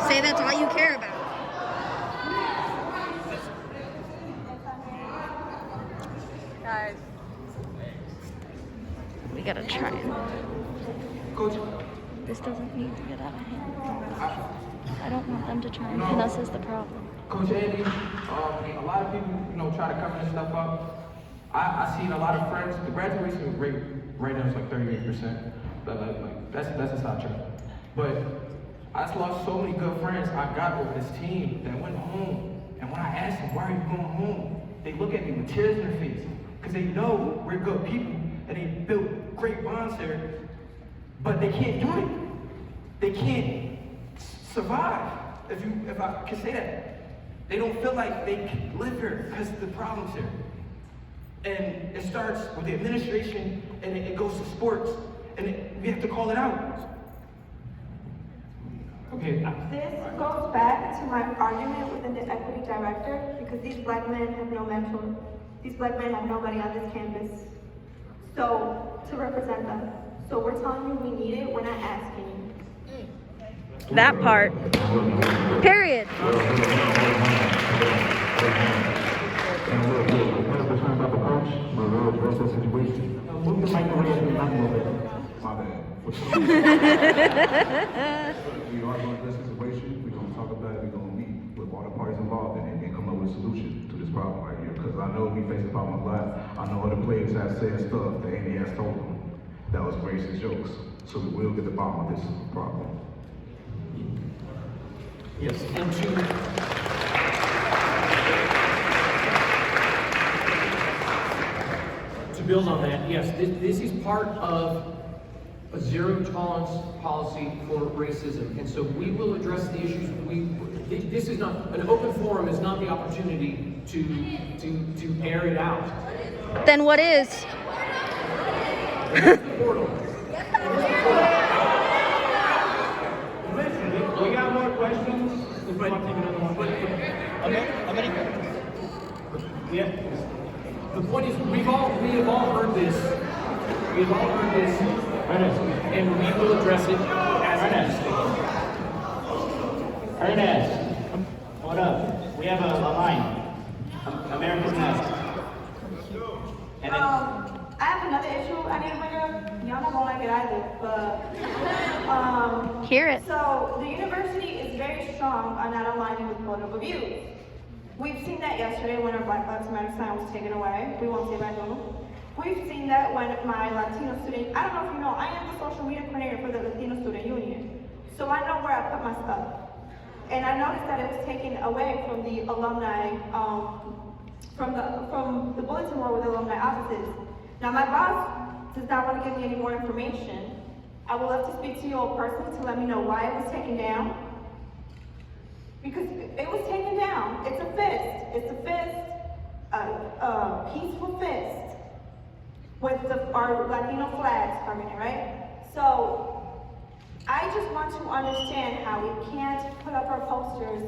Say that's all you care about. Guys. We gotta try it. Coach, This doesn't need to get out of hand. I don't want them to try and pin us as the problem. Coach Andy, a lot of people, try to cover this stuff up. I seen a lot of friends. The graduation rate right now is like 38%. But that's just not true. But I just lost so many good friends I got over this team that went home. And when I asked them, why are you going home? They look at me with tears in their face. Because they know we're good people and they built great bonds here. But they can't do it. They can't survive, if I can say that. They don't feel like they can live here because of the problems here. And it starts with the administration, and it goes to sports, and we have to call it out. Okay. This goes back to my argument with the equity director, because these black men have no mentor. These black men have nobody on this campus. So, to represent them. So we're telling you we need it, we're not asking you. That part. Period. Move the mic away and not move it. My bad. We are going to address the situation. We're going to talk about it. We're going to meet with all the parties involved and come up with a solution to this problem right here. Because I know we face the problem a lot. I know other players have said stuff that Andy has told them that was racist jokes. So we will get the bottom of this problem. Yes, and to build on that, yes, this is part of a zero tolerance policy for racism, and so we will address the issues. This is not an open forum; is not the opportunity to air it out. Then what is? The portal. We got more questions? Yeah. The point is, we have all heard this. We have all heard this, and we will address it as it is. Ernest, what up? We have a line. America's Nest. And then, I have another issue I need to bring up. Y'all not gonna like it either, but Hear it. So the university is very strong on not aligning with political views. We've seen that yesterday when our Black Lives Matter sign was taken away. We won't say by whom. We've seen that when my Latino student, I don't know if you know, I am the social media coordinator for the Latino Student Union. So I know where I put my stuff. And I noticed that it was taken away from the alumni, from the bulletin board with the alumni offices. Now my boss does not want to give me any more information. I would love to speak to you all personally to let me know why it was taken down. Because it was taken down. It's a fist. It's a fist, a peaceful fist with our Latino flags coming in, right? So I just want to understand how we can't put up our posters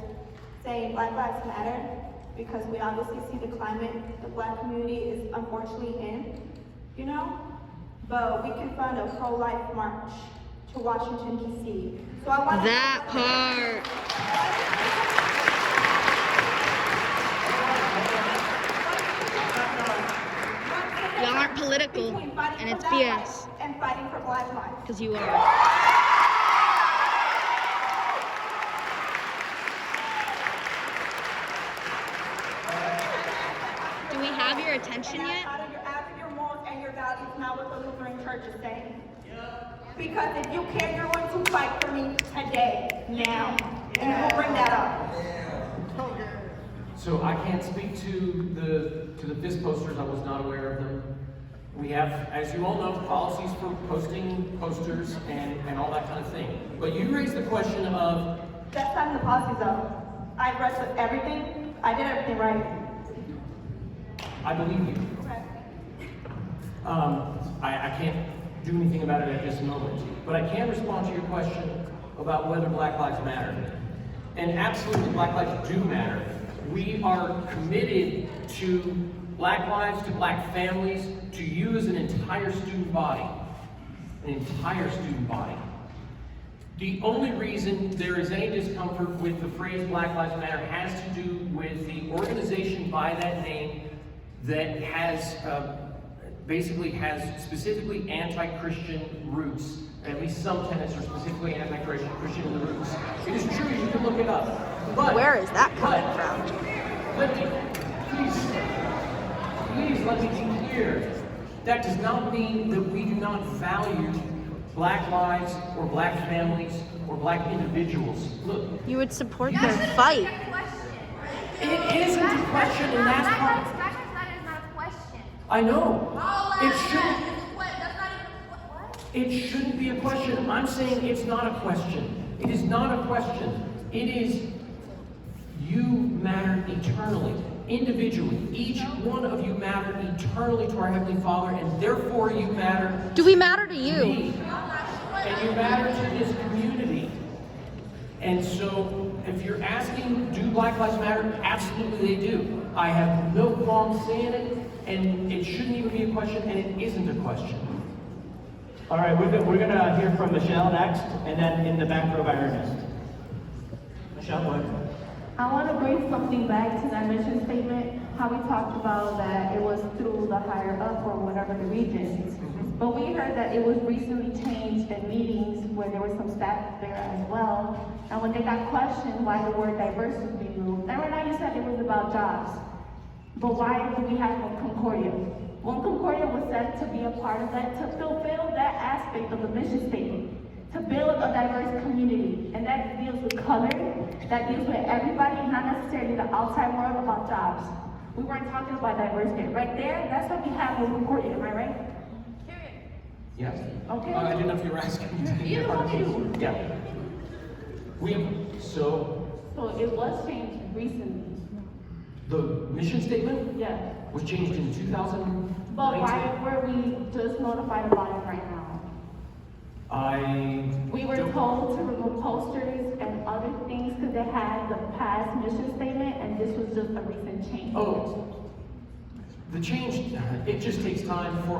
saying Black Lives Matter because we obviously see the climate the Black community is unfortunately in, you know? But we can fund a pro-life march to Washington, D.C. So I want that part. Y'all aren't political, and it's BS. And fighting for Black lives. Because you are. Do we have your attention yet? Out of your morals and your values, not what the Lutheran Church is saying. Because if you care, you're going to fight for me today, now. And you will bring that up. So I can't speak to the fist posters. I was not aware of them. We have, as you all know, policies for posting posters and all that kind of thing. But you raised the question of... That's not in the policies though. I read everything. I did everything right. I believe you. Okay. I can't do anything about it at this moment. But I can respond to your question about whether Black Lives Matter. And absolutely, Black lives do matter. We are committed to Black lives, to Black families, to you as an entire student body. An entire student body. The only reason there is any discomfort with the phrase Black Lives Matter has to do with the organization by that name that has basically has specifically anti-Christian roots. At least some tenets are specifically anti-Christian in the roots. It is true, you can look it up. But where is that coming from? Let me, please let me be clear. That does not mean that we do not value Black lives or Black families or Black individuals. Look. You would support their fight. It isn't a question, and that's part. I know. It shouldn't be a question. I'm saying it's not a question. It is not a question. It is you matter eternally, individually. Each one of you matter eternally to our Heavenly Father, and therefore you matter. Do we matter to you? Me. And you matter to this community. And so, if you're asking, do Black Lives Matter? Absolutely they do. I have no qualms saying it, and it shouldn't even be a question, and it isn't a question. All right, we're going to hear from Michelle next, and then in the back row by Ernest. Michelle, go ahead. I want to bring something back to that mission statement, how we talked about that it was through the higher up or whatever the regions. But we heard that it was recently changed in meetings where there were some staff there as well. And when they got questioned why the word diverse was being moved, and right now you said it was about jobs. But why do we have Concordia? When Concordia was set to be a part of that, to fulfill that aspect of the mission statement, to build a diverse community, and that deals with color, that deals with everybody, not necessarily the outside world about jobs. We weren't talking about diversity. Right there, that's what we have with Concordia, am I right? Yes. Okay. I didn't know if you were asking. Either one of you. Yeah. So it was changed recently. the mission statement Yeah. was changed in 2019. But why were we just notified about it right now? We were told to remove posters and other things because they had the past mission statement, and this was just a recent change. Oh, the change, it just takes time for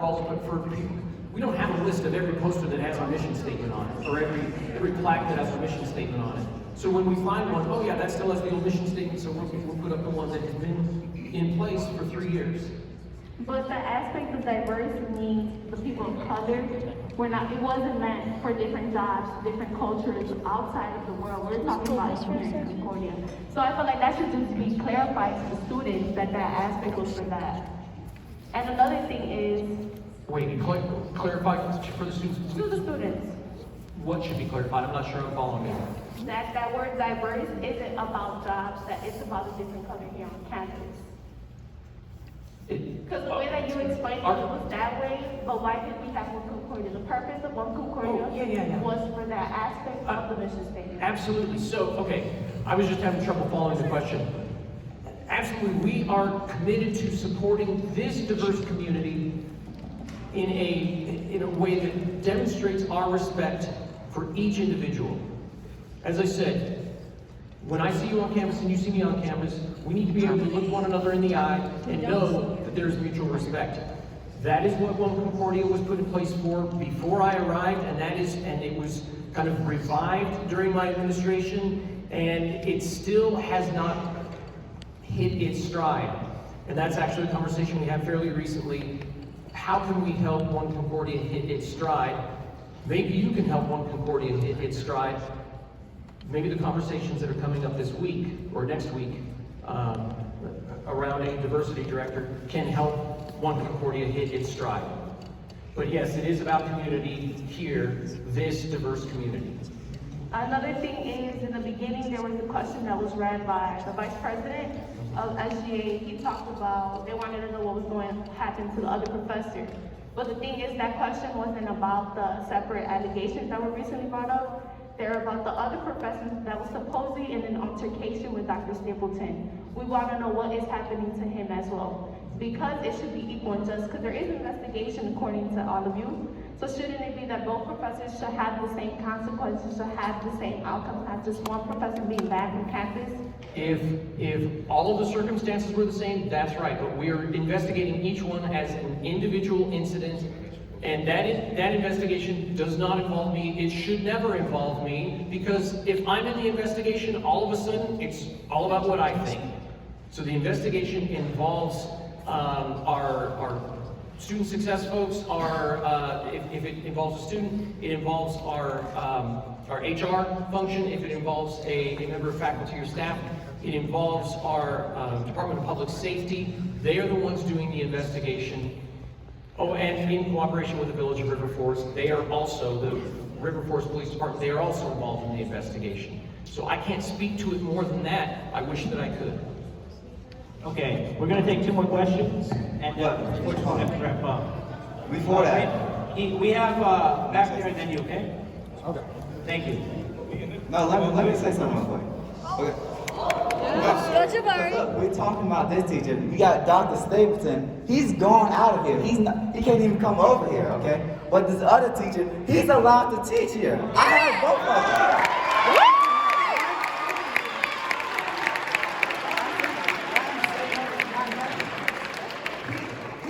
people. We don't have a list of every poster that has our mission statement on it, or every plaque that has our mission statement on it. So when we find one, oh yeah, that still has the old mission statement, so we'll put up the one that has been in place for 3 years. But the aspect of diverse means the people of color, it wasn't meant for different jobs, different cultures outside of the world. We're talking about here in Concordia. So I feel like that should just be clarified to the students that aspect was for that. And another thing is... Wait, clarify for the students. To the students. What should be clarified? I'm not sure I'm following you. That word diverse isn't about jobs, that it's about a different color here on campus. Because the way that you explained it was that way, but why did we have One Concordia? The purpose of One Concordia was for that aspect of the mission statement. Absolutely. So, okay, I was just having trouble following the question. Absolutely, we are committed to supporting this diverse community in a way that demonstrates our respect for each individual. As I said, when I see you on campus and you see me on campus, we need to be able to look one another in the eye and know that there's mutual respect. That is what One Concordia was put in place for before I arrived, and it was kind of revived during my administration, and it still has not hit its stride. And that's actually a conversation we had fairly recently. How can we help One Concordia hit its stride? Maybe you can help One Concordia hit its stride. Maybe the conversations that are coming up this week or next week around a diversity director can help One Concordia hit its stride. But yes, it is about community here, this diverse community. Another thing is, in the beginning, there was a question that was read by the vice president of SGA. He talked about, they wanted to know what was going to happen to the other professors. But the thing is, that question wasn't about the separate allegations that were recently brought up. They're about the other professors that was supposedly in an altercation with Dr. Stapleton. We want to know what is happening to him as well. Because it should be equal and just, because there is an investigation according to all of you. So shouldn't it be that both professors should have the same consequences, should have the same outcomes, not just one professor being banned from campus? If all of the circumstances were the same, that's right, but we are investigating each one as an individual incident, and that investigation does not involve me. It should never involve me, because if I'm in the investigation, all of a sudden, it's all about what I think. So the investigation involves our student success folks, if it involves a student, it involves our HR function. If it involves a member of faculty or staff, it involves our Department of Public Safety. They are the ones doing the investigation. Oh, and in cooperation with the Village of River Forest, they are also, the River Forest Police Department, they are also involved in the investigation. So I can't speak to it more than that. I wish that I could. Okay, we're going to take two more questions, and we're going to wrap up. Before that, we have back there and then you, okay? Okay. Thank you. No, let me say something real quick. Okay. Look, we're talking about this teacher. We got Dr. Stapleton. He's gone out of here. He can't even come over here, okay? But this other teacher, he's allowed to teach here. I have both of them.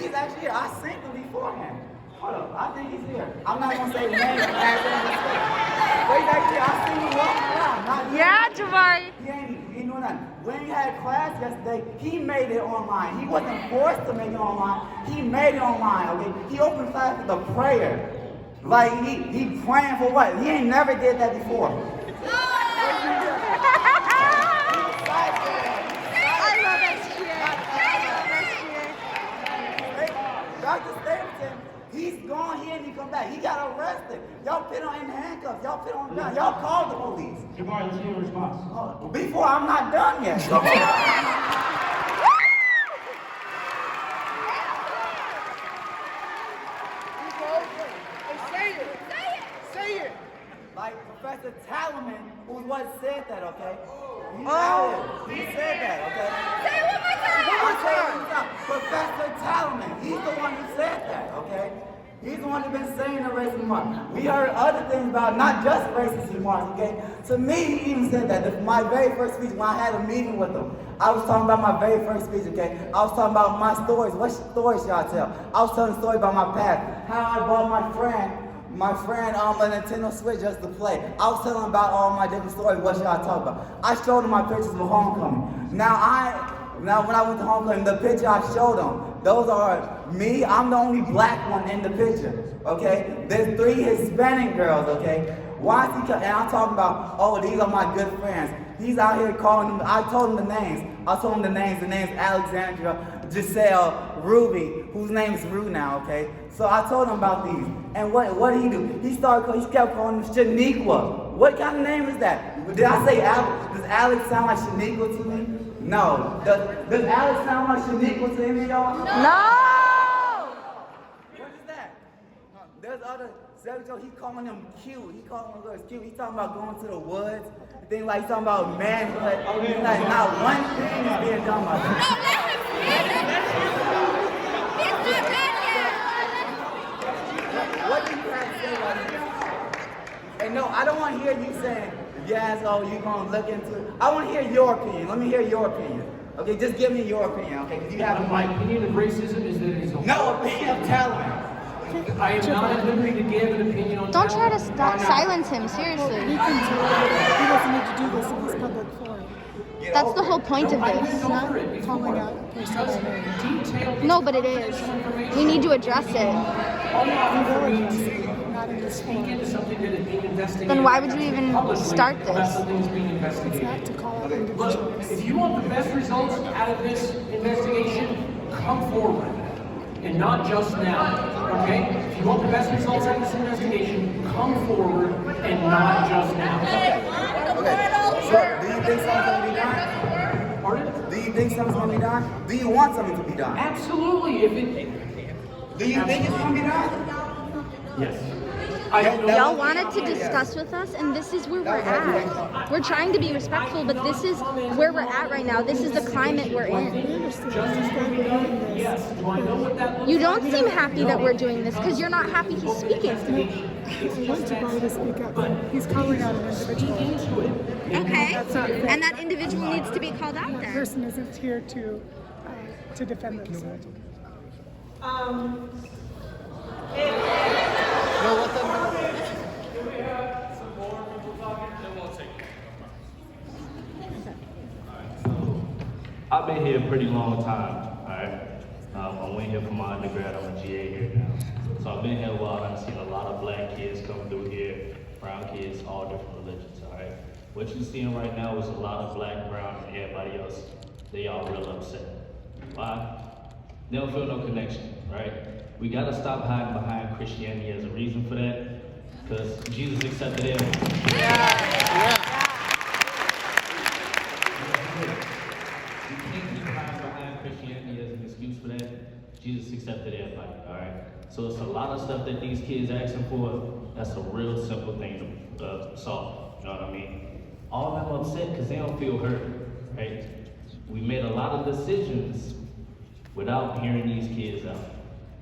He's actually here. I seen him beforehand. Hold up, I think he's here. I'm not gonna say the name. But he's actually here. I seen him walking around. Yeah, Jabari. He ain't doing nothing. When he had class yesterday, he made it online. He wasn't forced to make it online. He made it online, okay? He opened class with a prayer. Like, he praying for what? He ain't never did that before. Dr. Stapleton, he's gone, he ain't even come back. He got arrested. Y'all put him in handcuffs. Y'all put him on the ground. Y'all called the police. Jabari, let's hear your response. Before, I'm not done yet. Say it. Like Professor Talaman, who was what said that, okay? He said that, okay? Say it one more time. Professor Talaman, he's the one who said that, okay? He's the one who's been saying the racist remarks. We heard other things about not just racist remarks, okay? To me, he even said that. My very first speech, when I had a meeting with him, I was talking about my very first speech, okay? I was talking about my stories. What stories should I tell? I was telling a story about my past. How I bought my friend a Nintendo Switch just to play. I was telling him about all my different stories. What should I talk about? I showed him my pictures of homecoming. Now when I went to homecoming, the picture I showed him, those are Me, I'm the only black one in the picture, okay? There's 3 Hispanic girls, okay? Why is he, and I'm talking about, oh, these are my good friends. He's out here calling them, I told him the names. I told him the names Alexandria, Giselle, Ruby, whose name is Rue now, okay? So I told him about these. And what did he do? He kept calling them Shaniqua. What kind of name is that? Did I say Alex? Does Alex sound like Shaniqua to me? No. Does Alex sound like Shaniqua to any of y'all? No! What is that? There's other, he calling them cute. He calling them girls cute. He talking about going to the woods. Things like, he's talking about manhood. Like, not one thing is being done by them. What do you have to say about this? And no, I don't want to hear you saying, yes, oh, you're going to look into it. I want to hear your opinion. Let me hear your opinion. Okay, just give me your opinion, okay? Because you have my opinion of racism is that it is a no opinion of talent. I am not at liberty to give an opinion on Don't try to talent. silence him, seriously. He doesn't need to do this in this public forum. That's the whole point of this. It's not calling out a person by name. No, but it is. We need to address it. We will address it, not in this forum. Then why would you even start this? It's not to call out individuals. Look, if you want the best results out of this investigation, come forward. And not just now, okay? If you want the best results out of this investigation, come forward and not just now. Okay. So, do you think something's going to be done? Pardon? Do you think something's going to be done? Do you want something to be done? Absolutely. Do you think it's going to be done? Yes. Y'all wanted to discuss with us, and this is where we're at. We're trying to be respectful, but this is where we're at right now. This is the climate we're in. You don't seem happy that we're doing this because you're not happy he's speaking. I want to bother to speak up. He's calling out an individual. Okay, and that individual needs to be called out That there. person isn't here to defend themselves. I've been here a pretty long time, alright? I went here for my undergrad, I'm a GA here now. So I've been here a while, and I've seen a lot of black kids come through here, brown kids, all different religions, alright? What you're seeing right now is a lot of black, brown, and everybody else, they all real upset. Why? They don't feel no connection, right? We gotta stop hiding behind Christianity as a reason for that, because Jesus accepted everyone. We can't keep hiding behind Christianity as an excuse for that. Jesus accepted everybody, all right? So it's a lot of stuff that these kids asking for, that's a real simple thing to solve, you know what I mean? All of them upset because they don't feel heard, right? We made a lot of decisions without hearing these kids out.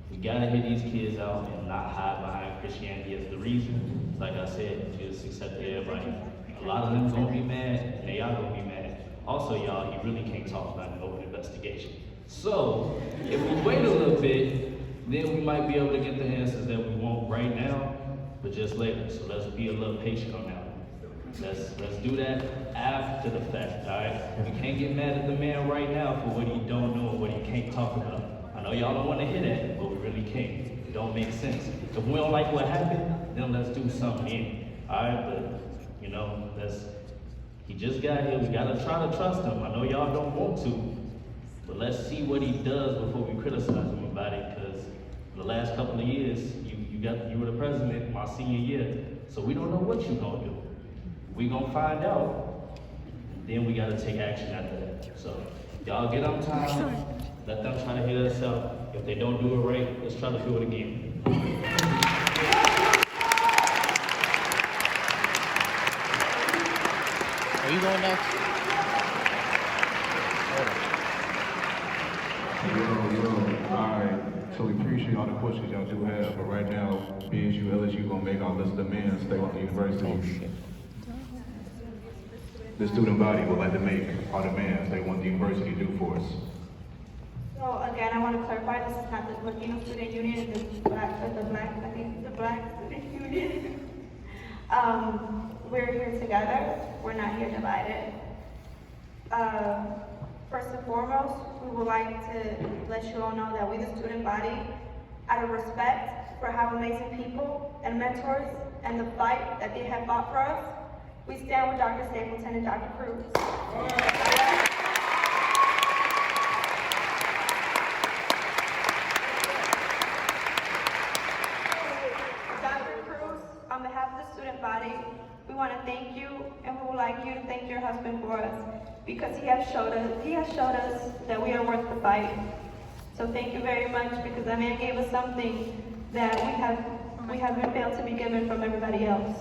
We gotta hear these kids out and not hide behind Christianity as the reason. Like I said, Jesus accepted everybody. A lot of them gonna be mad, and they are gonna be mad. Also, y'all, he really can't talk about an open investigation. So, if we wait a little bit, then we might be able to get the answers that we want right now, but just later. So let's be a little patient on that one. Let's do that after the fact, all right? We can't get mad at the man right now for what he don't know and what he can't talk about. I know y'all don't want to hear that, but we really can't. It don't make sense. If we don't like what happened, then let's do something in. All right, but you know, he just got here. We gotta try to trust him. I know y'all don't want to, but let's see what he does before we criticize him about it. Because the last couple of years, you were the president my senior year, so we don't know what you're gonna do. We gonna find out. Then we gotta take action after that. So y'all get on time. Let them try to hear us out. If they don't do it right, let's try to do it again. Are you going next? Alright, so we appreciate all the questions y'all do have, but right now, BSU, LSU gonna make our list of demands stay on the university. The student body would like to make our demands they want the university to do for us. So again, I want to clarify, this is not the Latino Student Union, this is Black Student Union. We're here together, we're not here divided. First and foremost, we would like to let you all know that we, the student body, out of respect for how amazing people and mentors and the fight that they have fought for us, we stand with Dr. Stapleton and Dr. Cruz. Dr. Cruz, on behalf of the student body, we want to thank you, and we would like you to thank your husband for us, because he has showed us that we are worth the fight. So thank you very much, because that man gave us something that we have been failed to be given from everybody else.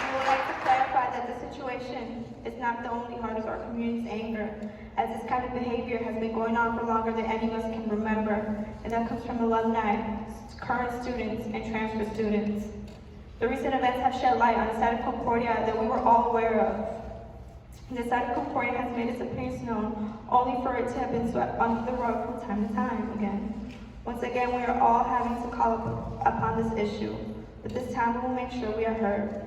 We would like to clarify that the situation is not the only cause of our community's anger, as this kind of behavior has been going on for longer than any of us can remember, and that comes from alumni, current students, and transfer students. The recent events have shed light on a side of Concordia that we were all aware of. The side of Concordia has made its appearance known, only for it to have been swept under the rug from time to time again. Once again, we are all having to call upon this issue, but this time we will make sure we are heard.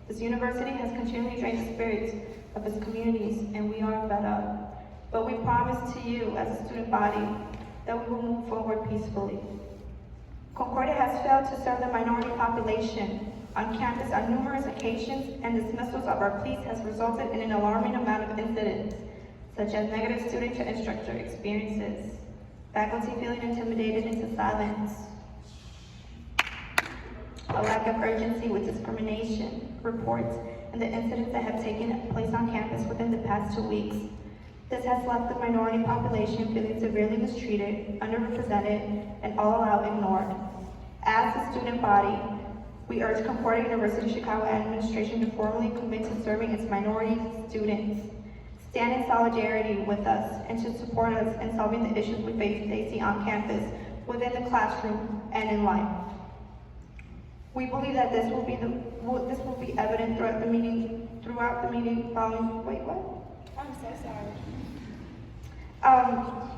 This university has continually drained the spirits of its communities, and we are fed up. But we promise to you, as a student body, that we will move forward peacefully. Concordia has failed to serve the minority population on campus on numerous occasions, and dismissals of our pleas has resulted in an alarming amount of incidents, such as negative student to instructor experiences, faculty feeling intimidated into silence, a lack of urgency with discrimination reports, and the incidents that have taken place on campus within the past 2 weeks. This has left the minority population feeling severely mistreated, underrepresented, and all out ignored. As a student body, we urge Concordia University Chicago administration to formally commit to serving its minority students, stand in solidarity with us, and to support us in solving the issues we face facing on campus, within the classroom, and in life. We believe that this will be evident throughout the meeting following. Wait, what? I'm so sorry.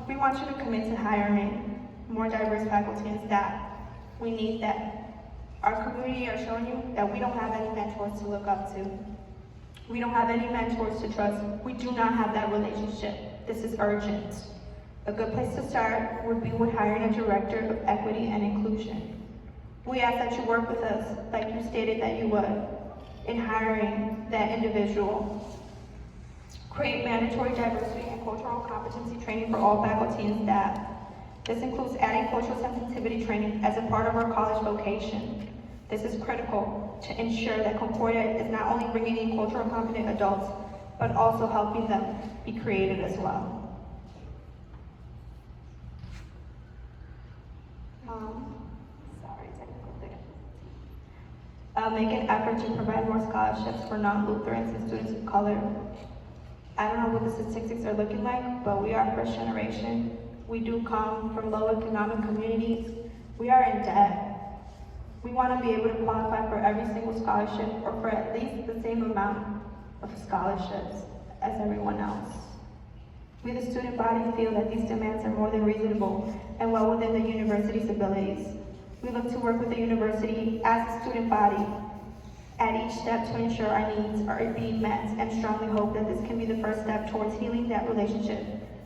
We want you to commit to hiring more diverse faculty and staff. We need that. Our community are showing you that we don't have any mentors to look up to. We don't have any mentors to trust. We do not have that relationship. This is urgent. A good place to start would be with hiring a director of equity and inclusion. We ask that you work with us, like you stated that you would, in hiring that individual. Create mandatory diversity and cultural competency training for all faculty and staff. This includes adding cultural sensitivity training as a part of our college vocation. This is critical to ensure that Concordia is not only bringing in culturally competent adults, but also helping them be creative as well. Make an effort to provide more scholarships for non-Lutherans and students of color. I don't know what the statistics are looking like, but we are first generation. We do come from low economic communities. We are in debt. We want to be able to qualify for every single scholarship, or for at least the same amount of scholarships as everyone else. We, the student body, feel that these demands are more than reasonable and well within the university's abilities. We look to work with the university as a student body at each step to ensure our needs are being met, and strongly hope that this can be the first step towards healing that relationship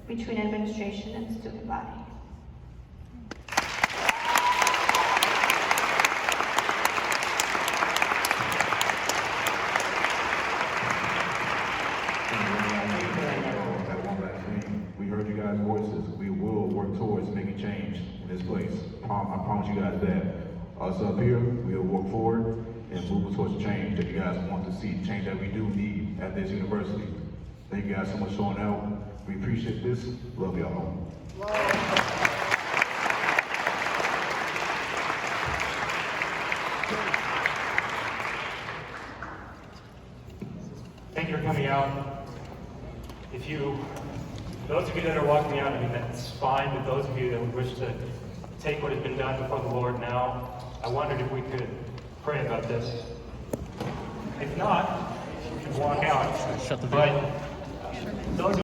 between administration and student body. We heard you guys' voices. We will work towards making change in this place. I promise you guys that. Us up here, we'll work forward and move towards the change that you guys want to see, change that we do need at this university. Thank you guys so much for showing out. We appreciate this. Love y'all. Thank you for coming out. Those of you that are walking out, I mean, that's fine, but those of you that would wish to take what has been done before the Lord now, I wondered if we could pray about this. If not, you can walk out. Shut the door. Those